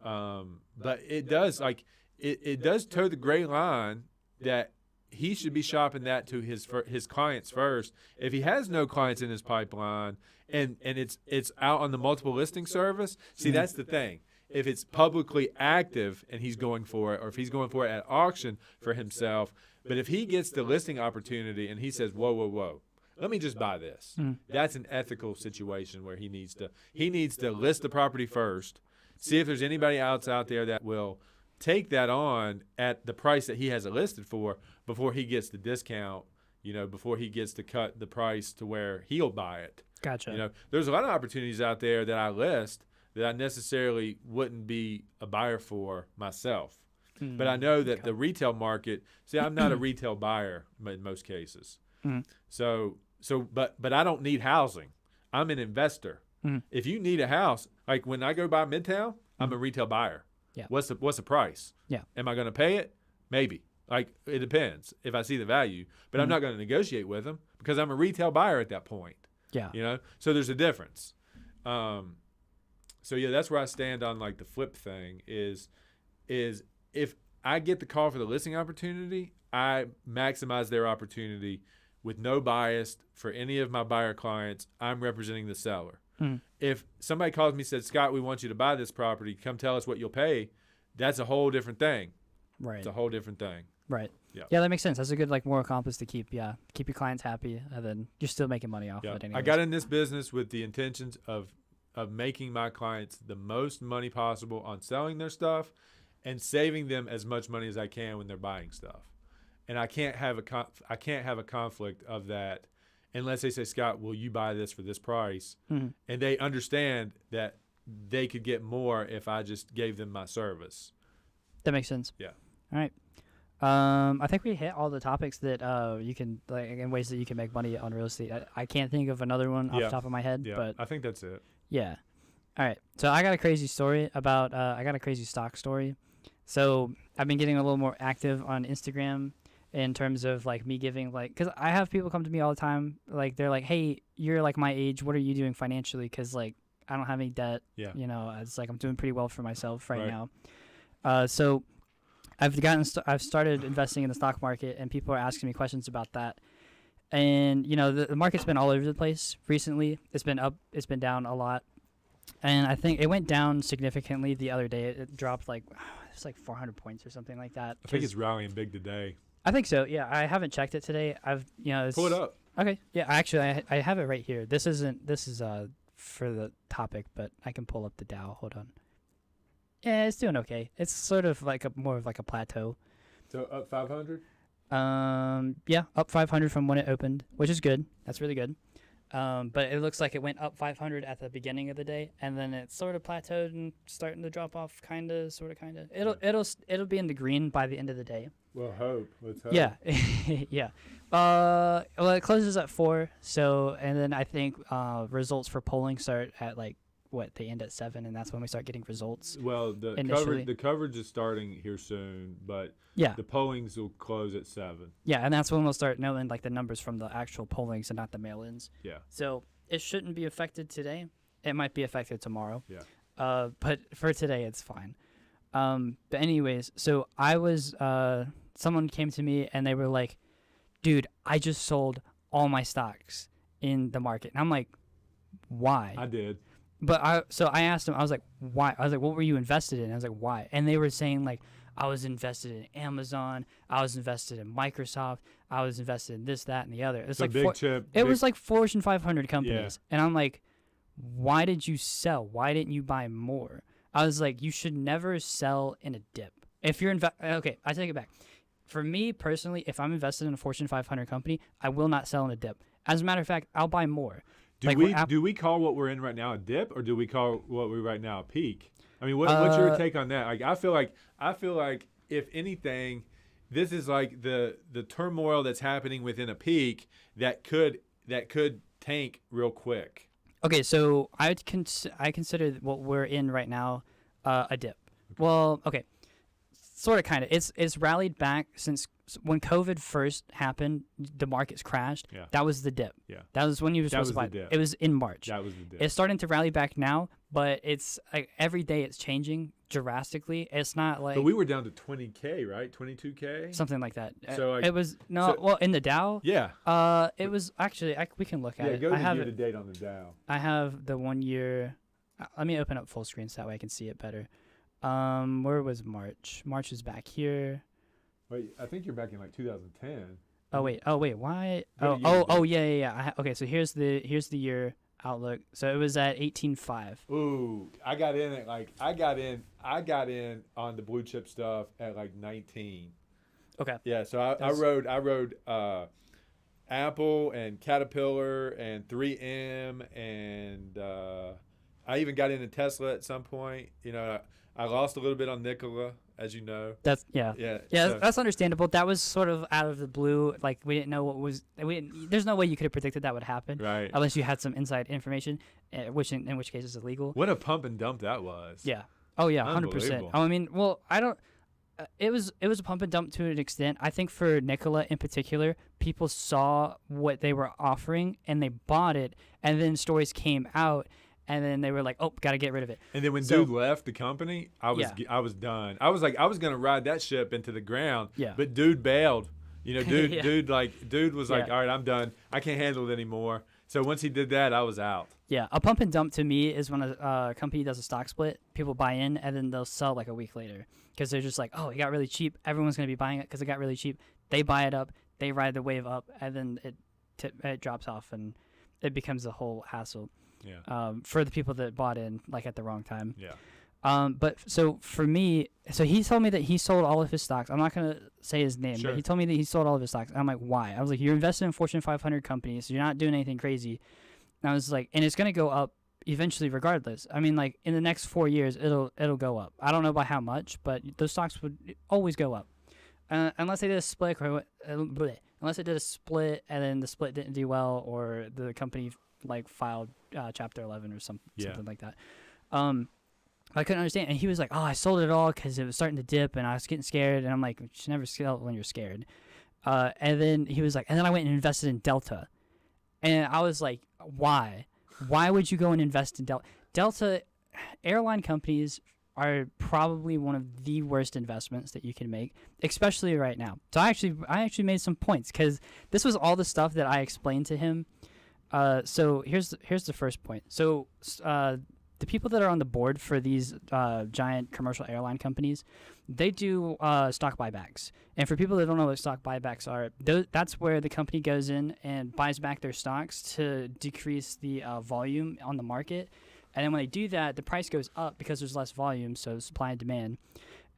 But it does it does toe the gray line that he should be shopping that to his clients first. If he has no clients in his pipeline and it's out on the multiple listing service, see that's the thing. If it's publicly active and he's going for it, or if he's going for it at auction for himself, but if he gets the listing opportunity and he says, whoa, let me just buy this. That's an ethical situation where he needs to list the property first, see if there's anybody else out there that will take that on at the price that he has it listed for before he gets the discount, before he gets to cut the price to where he'll buy it. Gotcha. There's a lot of opportunities out there that I list that I necessarily wouldn't be a buyer for myself. But I know that the retail market, see, I'm not a retail buyer in most cases. But I don't need housing. I'm an investor. If you need a house, like when I go by Midtown, I'm a retail buyer. Yeah. What's the price? Yeah. Am I going to pay it? Maybe. Like, it depends if I see the value. But I'm not going to negotiate with them because I'm a retail buyer at that point. Yeah. You know? So there's a difference. So yeah, that's where I stand on like the flip thing is if I get the call for the listing opportunity, I maximize their opportunity with no bias for any of my buyer clients. I'm representing the seller. If somebody calls me and says, Scott, we want you to buy this property, come tell us what you'll pay, that's a whole different thing. Right. It's a whole different thing. Right. Yeah. Yeah, that makes sense. That's a good like moral compass to keep. Yeah, keep your clients happy, and then you're still making money off of it. Anyways. I got in this business with the intentions of making my clients the most money possible on selling their stuff and saving them as much money as I can when they're buying stuff. And I can't have a conflict of that unless they say, Scott, will you buy this for this price? And they understand that they could get more if I just gave them my service. That makes sense. Yeah. All right. I think we hit all the topics that you can like in ways that you can make money on real estate. I can't think of another one off the top of my head, but I think that's it. Yeah. All right. So I got a crazy story about I got a crazy stock story. So I've been getting a little more active on Instagram in terms of like me giving like because I have people come to me all the time like they're like, hey, you're like my age, what are you doing financially? Because like I don't have any debt. Yeah. You know, it's like I'm doing pretty well for myself right now. So I've started investing in the stock market, and people are asking me questions about that. And you know, the market's been all over the place recently. It's been up, it's been down a lot, and I think it went down significantly the other day. It dropped like it's like 400 points or something like that. I think it's rallying big today. I think so. Yeah, I haven't checked it today. Pull it up. Okay. Yeah, actually, I have it right here. This is for the topic, but I can pull up the Dow. Hold on. Yeah, it's doing okay. It's sort of like more of like a plateau. So up 500? Yeah, up 500 from when it opened, which is good. That's really good. But it looks like it went up 500 at the beginning of the day, and then it sort of plateaued and starting to drop off, kind of. It'll be in the green by the end of the day. Well, let's hope. Yeah, yeah. Well, it closes at 4. So, and then I think results for polling start at like they end at 7, and that's when we start getting results. Well, the coverage is starting here soon, but the pollings will close at 7. Yeah, and that's when we'll start knowing like the numbers from the actual pollings and not the mail-ins. Yeah. So it shouldn't be affected today. It might be affected tomorrow. Yeah. But for today, it's fine. But anyways, so I was someone came to me and they were like, "Dude, I just sold all my stocks in the market," and I'm like, "Why?" I did. But I asked them, I was like, why? I was like, what were you invested in? I was like, why? And they were saying like, I was invested in Amazon, I was invested in Microsoft, I was invested in this, that, and the other. It's so like it was like Fortune 500 companies. Yeah. And I'm like, why did you sell? Why didn't you buy more? I was like, you should never sell in a dip. If you're okay, I take it back. For me personally, if I'm invested in a Fortune 500 company, I will not sell in a dip. As a matter of fact, I'll buy more. Do we call what we're in right now a dip, or do we call what we're right now a peak? I mean, what's your take on that? Like, I feel like if anything, this is like the turmoil that's happening within a peak that could tank real quick. Okay, so I consider what we're in right now a dip. Okay. Well, okay, sort of, kind of. It's rallied back since when COVID first happened. The markets crashed. Yeah. That was the dip. Yeah. That was when you were supposed to buy. It was in March. That was the dip. It's starting to rally back now, but it's like every day it's changing drastically. It's not like. But we were down to 20K, right? 22K. Something like that. So like, it was well in the Dow. Yeah. It was actually we can look at it. Yeah, go to year to date on the Dow. I have the 1 year. Let me open up full screen so that way I can see it better. Where was March? March is back here. Wait, I think you're back in like 2010. Oh wait, why? Yeah. Okay, so here's the year outlook. So it was at 18.5. Ooh, I got in on the blue chip stuff at like 19. Okay. Yeah, so I rode Apple and Caterpillar and 3M and I even got into Tesla at some point. You know, I lost a little bit on Nikola, as you know. That's So, that's understandable. That was sort of out of the blue. Like we didn't know there's no way you could have predicted that would happen, right. unless you had some inside information, which in which case is illegal. What a pump and dump that was. Yeah. Oh yeah, 100%. Unbelievable. I mean, well, I don't. It was a pump and dump to an extent. I think for Nikola in particular, people saw what they were offering and they bought it, and then stories came out, and then they were like, "Oh, got to get rid of it." And then when dude left the company, I was done. I was like, I was gonna ride that ship into the ground. Yeah. But dude bailed. You know, dude, Yeah. dude was like, all right, I'm done. I can't handle it anymore. So once he did that, I was out. Yeah, a pump and dump to me is when a company does a stock split, people buy in, and then they'll sell like a week later because they're just like, oh, it got really cheap. Everyone's going to be buying it because it got really cheap. They buy it up, they ride the wave up, and then it drops off, and it becomes a whole hassle for the people that bought in like at the wrong time. Yeah. But so for me, so he told me that he sold all of his stocks. I'm not going to say his name, Sure. but he told me that he sold all of his stocks. And I'm like, why? I was like, you're invested in Fortune 500 companies, so you're not doing anything crazy. And I was like, and it's going to go up eventually regardless. I mean, like in the next 4 years, it'll go up. I don't know by how much, but those stocks would always go up. Unless they did a split unless they did a split and then the split didn't do well or the company like filed Chapter 11 or something like that. I couldn't understand. And he was like, oh, I sold it all because it was starting to dip and I was getting scared. And I'm like, you should never sell when you're scared. And then he was like, and then I went and invested in Delta. And I was like, why? Why would you go and invest in Delta? Delta, airline companies are probably one of the worst investments that you can make, especially right now. So I actually made some points because this was all the stuff that I explained to him. So here's the first point. So the people that are on the board for these giant commercial airline companies, they do stock buybacks. And for people that don't know what stock buybacks are, that's where the company goes in and buys back their stocks to decrease the volume on the market. And then when they do that, the price goes up because there's less volume, so supply and demand.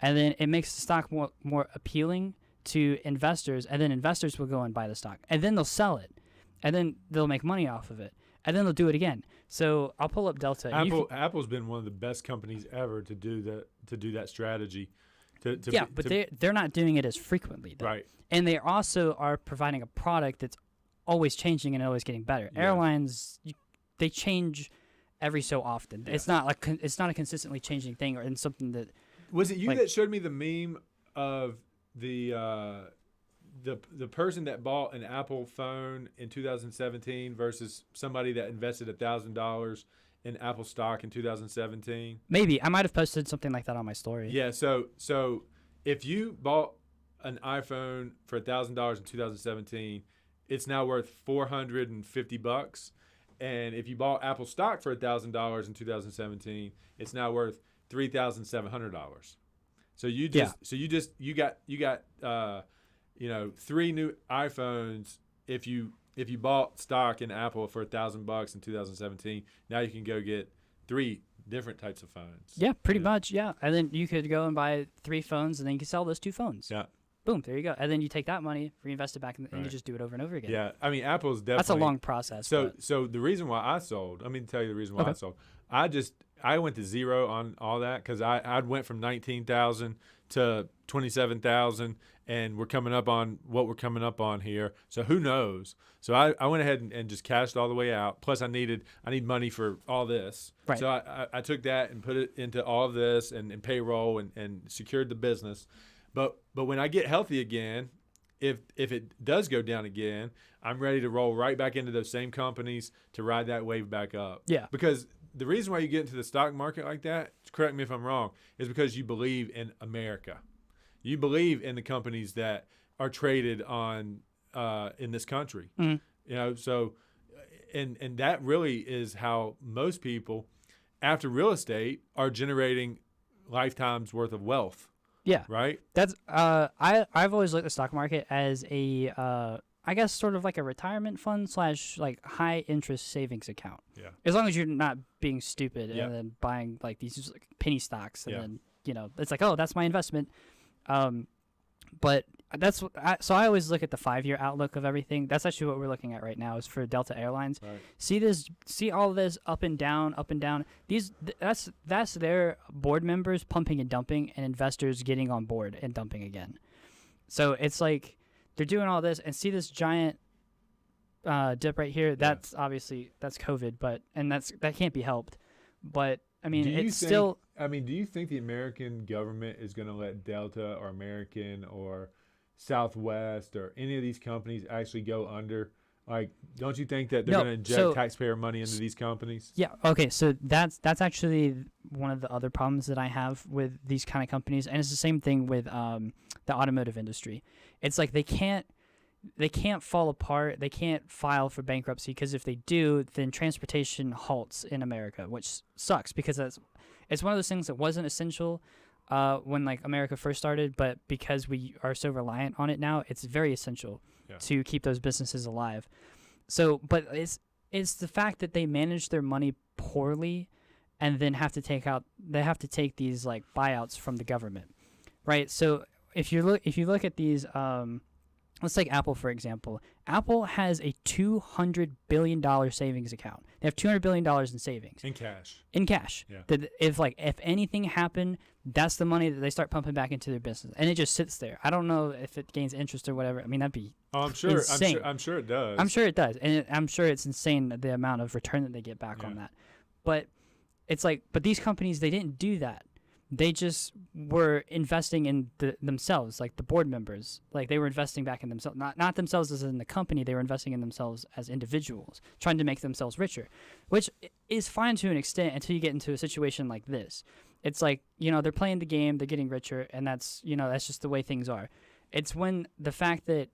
And then it makes the stock more appealing to investors, and then investors will go and buy the stock. And then they'll sell it, and then they'll make money off of it. And then they'll do it again. So I'll pull up Delta. Apple's been one of the best companies ever to do that strategy. They're not doing it as frequently, though. Right. And they also are providing a product that's always changing and always getting better. Yeah. Airlines, they change every so often. Yeah. It's not a consistently changing thing, or in something that. Was it you that showed me the meme of the person that bought an Apple phone in 2017 versus somebody that invested $1,000 in Apple stock in 2017? Maybe I might have posted something like that on my story. Yeah. So if you bought an iPhone for $1,000 in 2017, it's now worth $450. And if you bought Apple stock for $1,000 in 2017, it's now worth $3,700. So you got 3 new iPhones. If you bought stock in Apple for $1,000 in 2017, now you can go get 3 different types of phones. Yeah, pretty much. Yeah, and then you could go and buy 3 phones, and then you can sell those 2 phones. Yeah. Boom, there you go. And then you take that money, reinvest it back, and you just do it over and over again. Yeah, I mean, Apple's definitely... That's a long process. So the reason why I sold, let me tell you the reason why I sold. I went to zero on all that because I went from 19,000 to 27,000, and we're coming up on what we're coming up on here. So who knows? So I went ahead and just cashed all the way out. Plus I need money for all this. Right. So I took that and put it into all of this and payroll and secured the business. But when I get healthy again, if it does go down again, I'm ready to roll right back into those same companies to ride that wave back up. Yeah. Because the reason why you get into the stock market like that, correct me if I'm wrong, is because you believe in America. You believe in the companies that are traded on in this country. Mm-hmm. You know, so and that really is how most people after real estate are generating lifetimes worth of wealth. Yeah. Right? That's I've always looked at the stock market as a I guess sort of like a retirement fund / like high interest savings account. Yeah. As long as you're not being stupid and then buying like these like penny stocks and then it's like, oh, that's my investment. But so I always look at the 5-year outlook of everything. That's actually what we're looking at right now is for Delta Airlines. Right. See all this up and down, up and down. That's their board members pumping and dumping, and investors getting on board and dumping again. So it's like they're doing all this, and see this giant dip right here. That's obviously that's COVID, that can't be helped. But I mean, do you think the American government is going to let Delta or American or Southwest or any of these companies actually go under? Like, don't you think that they're going to inject taxpayer money into these companies? Yeah. Okay. So that's actually one of the other problems that I have with these kind of companies, and it's the same thing with the automotive industry. It's like they can't fall apart. They can't file for bankruptcy because if they do, then transportation halts in America, which sucks because it's one of those things that wasn't essential when like America first started, but because we are so reliant on it now, it's very essential to keep those businesses alive. So, but it's the fact that they manage their money poorly, and then have to take these like buyouts from the government, right? So if you look at these. Let's take Apple, for example. Apple has a $200 billion savings account. They have $200 billion in savings. In cash. Yeah. That if anything happened, that's the money that they start pumping back into their business. And it just sits there. I don't know if it gains interest or whatever. I mean, that'd be insane. I'm sure it does. I'm sure it does. And I'm sure it's insane the amount of return that they get back on that. But it's like, but these companies, they didn't do that. They just were investing in themselves, like the board members. Like they were investing back in themselves, not themselves as in the company. They were investing in themselves as individuals, trying to make themselves richer, which is fine to an extent until you get into a situation like this. It's like, they're playing the game, they're getting richer, and that's just the way things are. It's when the fact that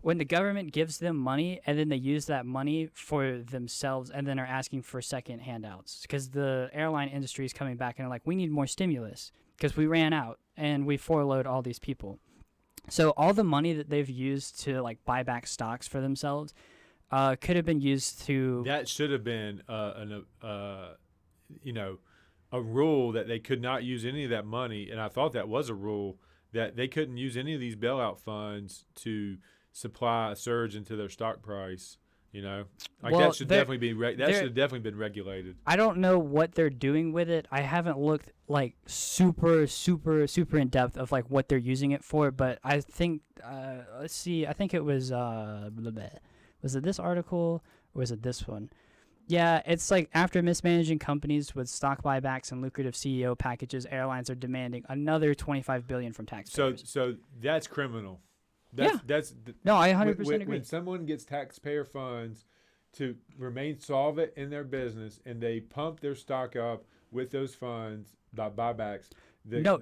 when the government gives them money and then they use that money for themselves and then are asking for second handouts because the airline industry is coming back and are like, we need more stimulus because we ran out and we furloughed all these people. So all the money that they've used to like buy back stocks for themselves could have been used to. That should have been a rule that they could not use any of that money. And I thought that was a rule that they couldn't use any of these bailout funds to supply a surge into their stock price, that should definitely be should have definitely been regulated. I don't know what they're doing with it. I haven't looked like super in depth of like what they're using it for, but I think let's see. I think it was was it this article or was it this one? Yeah, it's like after mismanaging companies with stock buybacks and lucrative CEO packages, airlines are demanding another $25 billion from taxpayers. So that's criminal. I 100% agree. When someone gets taxpayer funds to remain solvent in their business and they pump their stock up with those funds by buybacks. No.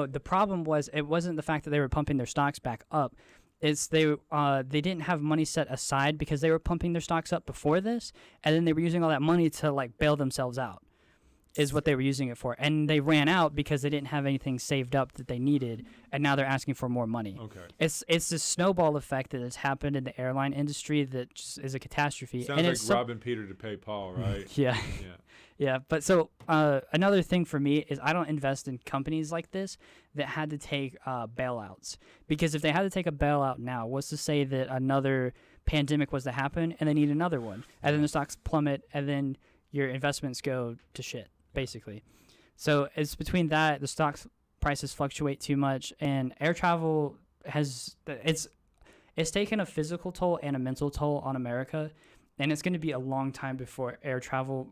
The problem was it wasn't the fact that they were pumping their stocks back up. It's they didn't have money set aside because they were pumping their stocks up before this, and then they were using all that money to like bail themselves out. Is what they were using it for, and they ran out because they didn't have anything saved up that they needed, and now they're asking for more money. Okay, it's this snowball effect that has happened in the airline industry that just is a catastrophe. Sounds like robbing Peter to pay Paul, right? Yeah. But so another thing for me is I don't invest in companies like this that had to take bailouts, because if they had to take a bailout now, what's to say that another pandemic was to happen and they need another one, and then the stocks plummet, and then your investments go to shit. Basically. So it's between that, the stock prices fluctuate too much, and air travel it's taken a physical toll and a mental toll on America, and it's going to be a long time before air travel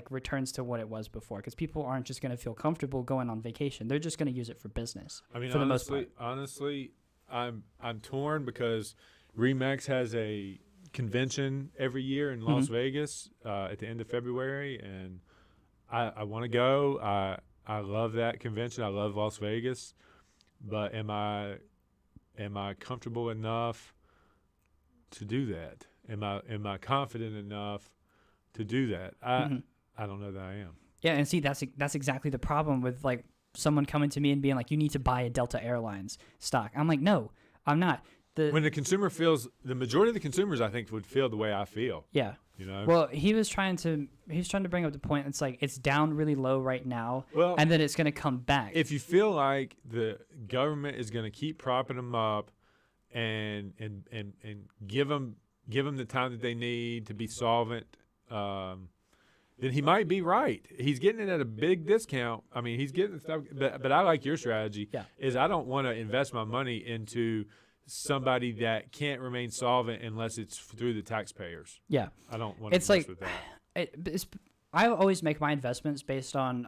returns to what it was before, because people aren't just going to feel comfortable going on vacation. They're just going to use it for business. I mean, for the most part. Honestly, I'm torn because Remax has a convention every year in Las Vegas at the end of February, and I want to go. I love that convention. I love Las Vegas, but am I comfortable enough to do that? Am I confident enough to do that? I don't know that I am. Yeah, and see, that's exactly the problem with like someone coming to me and being like, "You need to buy a Delta Airlines stock." I'm like, "No, I'm not." when the consumer feels, the majority of the consumers, I think, would feel the way I feel. Yeah. You know? Well, he was trying to bring up the point. It's like it's down really low right now, and then it's going to come back. If you feel like the government is going to keep propping them up and give them the time that they need to be solvent, then he might be right. He's getting it at a big discount. I mean, he's getting stuff, but I like your strategy. Yeah. Is I don't want to invest my money into somebody that can't remain solvent unless it's through the taxpayers. Yeah. I don't want to mess with that. I always make my investments based on,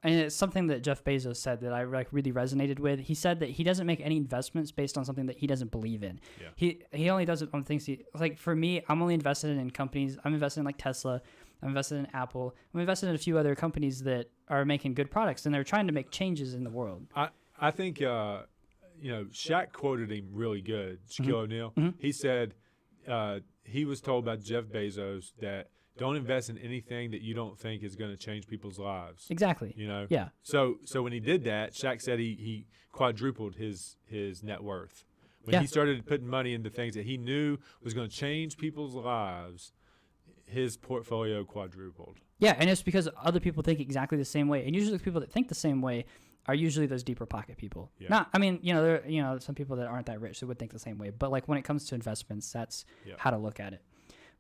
and it's something that Jeff Bezos said that I really resonated with. He said that he doesn't make any investments based on something that he doesn't believe in. Yeah. He only does it on things like for me, I'm only invested in companies. I'm invested in like Tesla. I'm invested in Apple. I'm invested in a few other companies that are making good products and they're trying to make changes in the world. I think, Shaq quoted him really good, Shaquille O'Neal. Mm-hmm. He said he was told by Jeff Bezos that don't invest in anything that you don't think is going to change people's lives. Exactly. You know? Yeah. So when he did that, Shaq said he quadrupled his net worth. When he started putting money into things that he knew was going to change people's lives, his portfolio quadrupled. Yeah, and it's because other people think exactly the same way. And usually the people that think the same way are usually those deeper pocket people. Yeah. There are some people that aren't that rich that would think the same way. But like when it comes to investments, that's how to look at it.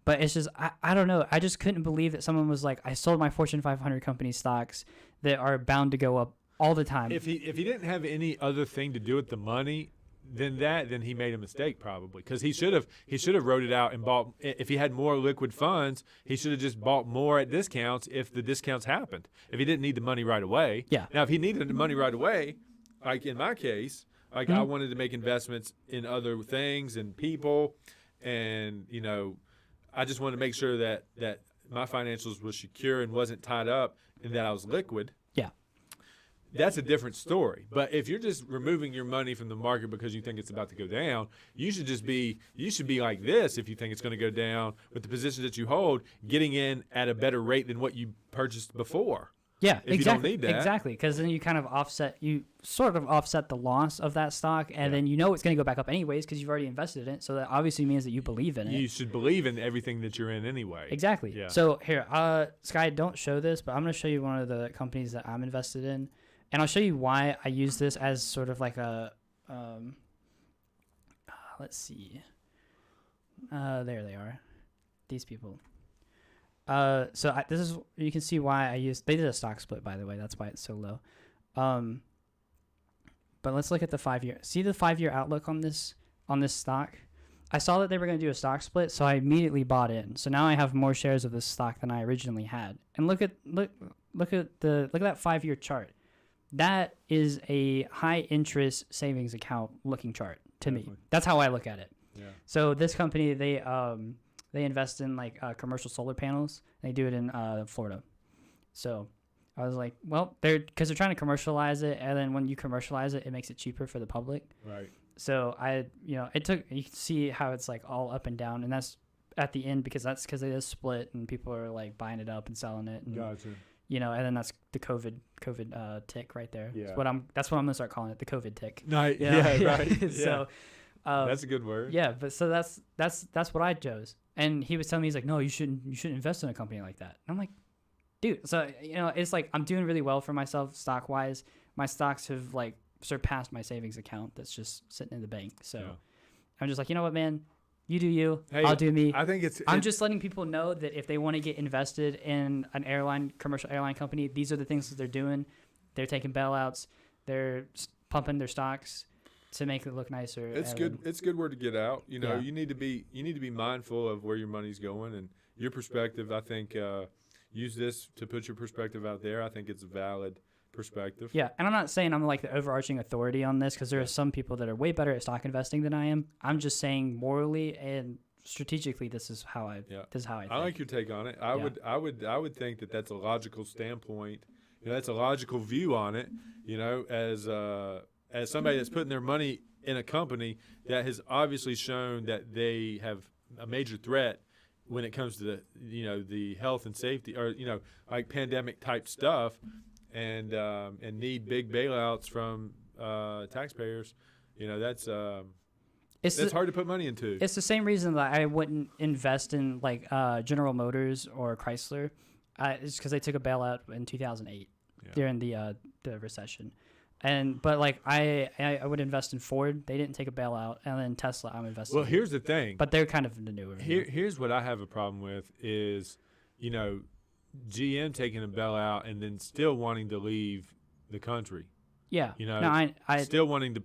But it's just, I don't know. I just couldn't believe that someone was like, I sold my Fortune 500 company stocks that are bound to go up all the time. If he didn't have any other thing to do with the money, then he made a mistake probably, because he should have wrote it out and bought. If he had more liquid funds, he should have just bought more at discounts if the discounts happened. If he didn't need the money right away. Yeah. Now, if he needed the money right away, like in my case, like I wanted to make investments in other things and people, and I just wanted to make sure that my financials were secure and wasn't tied up and that I was liquid. Yeah. That's a different story. But if you're just removing your money from the market because you think it's about to go down, you should be like this if you think it's going to go down with the positions that you hold, getting in at a better rate than what you purchased before. Yeah, if exactly. You don't need that. Exactly, because then you sort of offset the loss of that stock, and then it's going to go back up anyways because you've already invested in it. So that obviously means that you believe in it. You should believe in everything that you're in anyway. Exactly. Yeah. So here, Sky, don't show this, but I'm going to show you one of the companies that I'm invested in, and I'll show you why I use this as sort of like a, let's see. There they are, these people. This is, you can see why they did a stock split, by the way. That's why it's so low. But let's look at the 5-year. See the 5-year outlook on this stock? I saw that they were going to do a stock split, so I immediately bought in. So now I have more shares of this stock than I originally had. And look at that 5-year chart. That is a high interest savings account looking chart to me. That's how I look at it. Yeah. So this company, they invest in commercial solar panels. They do it in Florida. So I was like, well, because they're trying to commercialize it, and then when you commercialize it, it makes it cheaper for the public. Right. So you can see how it's like all up and down, and that's at the end because they just split and people are like buying it up and selling it. And, gotcha. And then that's the COVID tick right there. Yeah. That's what I'm gonna start calling it, the COVID tick. Right. Yeah. Right. So. That's a good word. Yeah, but so that's what I chose. And he was telling me, he's like, no, you shouldn't invest in a company like that. And I'm like, dude. So it's like I'm doing really well for myself stock wise. My stocks have like surpassed my savings account that's just sitting in the bank. So I'm just like, you know what, man, you do you. Hey, I'll do me. I think I'm just letting people know that if they want to get invested in an commercial airline company, these are the things that they're doing. They're taking bailouts. They're pumping their stocks to make it look nicer. It's good. It's a good word to get out. You need to be mindful of where your money's going and your perspective. I think use this to put your perspective out there. I think it's a valid perspective. Yeah, and I'm not saying I'm like the overarching authority on this because there are some people that are way better at stock investing than I am. I'm just saying morally and strategically, this is how I think. I like your take on it. I would think that that's a logical standpoint. That's a logical view on it. As somebody that's putting their money in a company that has obviously shown that they have a major threat when it comes to the health and safety or like pandemic type stuff, and need big bailouts from taxpayers, that's It's hard to put money into. It's the same reason that I wouldn't invest in like General Motors or Chrysler. It's because they took a bailout in 2008 during the recession. But like I would invest in Ford. They didn't take a bailout, and then Tesla I'm investing. Well, here's the thing. But they're kind of the newer. Here's what I have a problem with is, GM taking a bailout and then still wanting to leave the country. Yeah. No, I still wanting to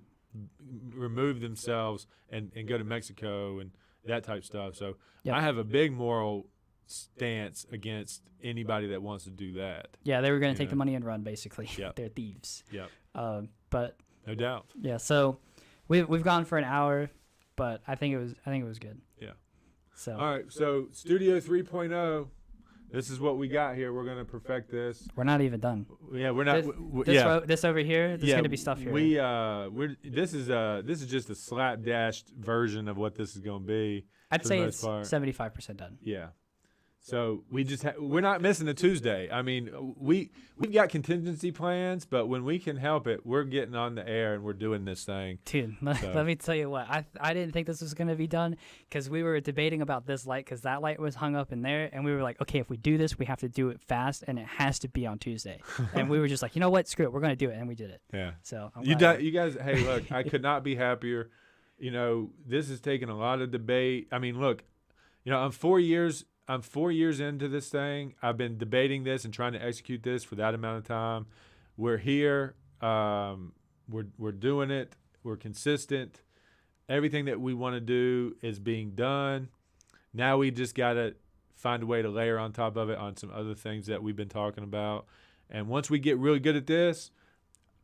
remove themselves and go to Mexico and that type of stuff. So I have a big moral stance against anybody that wants to do that. Yeah, they were going to take the money and run, basically. Yep. They're thieves. Yep. But no doubt. Yeah. So we've gone for an hour, but I think it was good. Yeah. So all right. So Studio 3.0. This is what we got here. We're going to perfect this. We're not even done. Yeah, we're not. This over here. There's going to be stuff here. This is just a slapdashed version of what this is going to be. I'd say it's 75% done. Yeah. So we're not missing a Tuesday. I mean, we've got contingency plans, but when we can help it, we're getting on the air and we're doing this thing. Dude, let me tell you what. I didn't think this was going to be done because we were debating about this light because that light was hung up in there, and we were like, okay, if we do this, we have to do it fast, and it has to be on Tuesday. And we were just like, you know what? Screw it. We're going to do it, and we did it. Yeah. So you guys, hey, look, I could not be happier. This has taken a lot of debate. I mean, look, I'm 4 years into this thing. I've been debating this and trying to execute this for that amount of time. We're here. We're doing it. We're consistent. Everything that we want to do is being done. Now we just got to find a way to layer on top of it on some other things that we've been talking about. And once we get really good at this,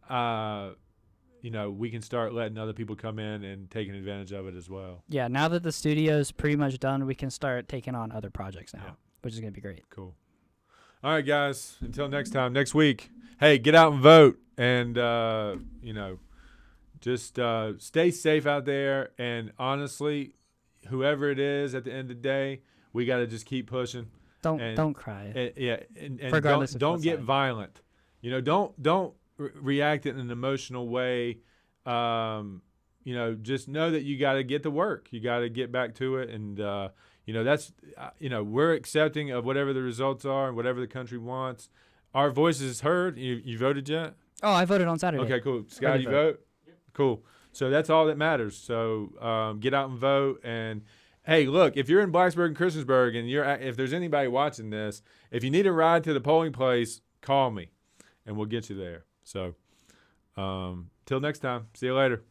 we can start letting other people come in and taking advantage of it as well. Yeah, now that the studio's pretty much done, we can start taking on other projects now, which is going to be great. Cool. All right, guys. Until next time, next week, hey, get out and vote. And, just stay safe out there. And honestly, whoever it is at the end of the day, we got to just keep pushing. Don't cry. And regardless don't get violent. Don't react in an emotional way. Just know that you got to get to work. You got to get back to it. And, that's, we're accepting of whatever the results are and whatever the country wants. Our voice is heard. You voted yet? Oh, I voted on Saturday. Okay, cool. Scott, you vote? Yep. Cool. So that's all that matters. So get out and vote. And, hey, look, if you're in Blacksburg and Christiansburg and if there's anybody watching this, if you need a ride to the polling place, call me and we'll get you there. So, till next time. See you later.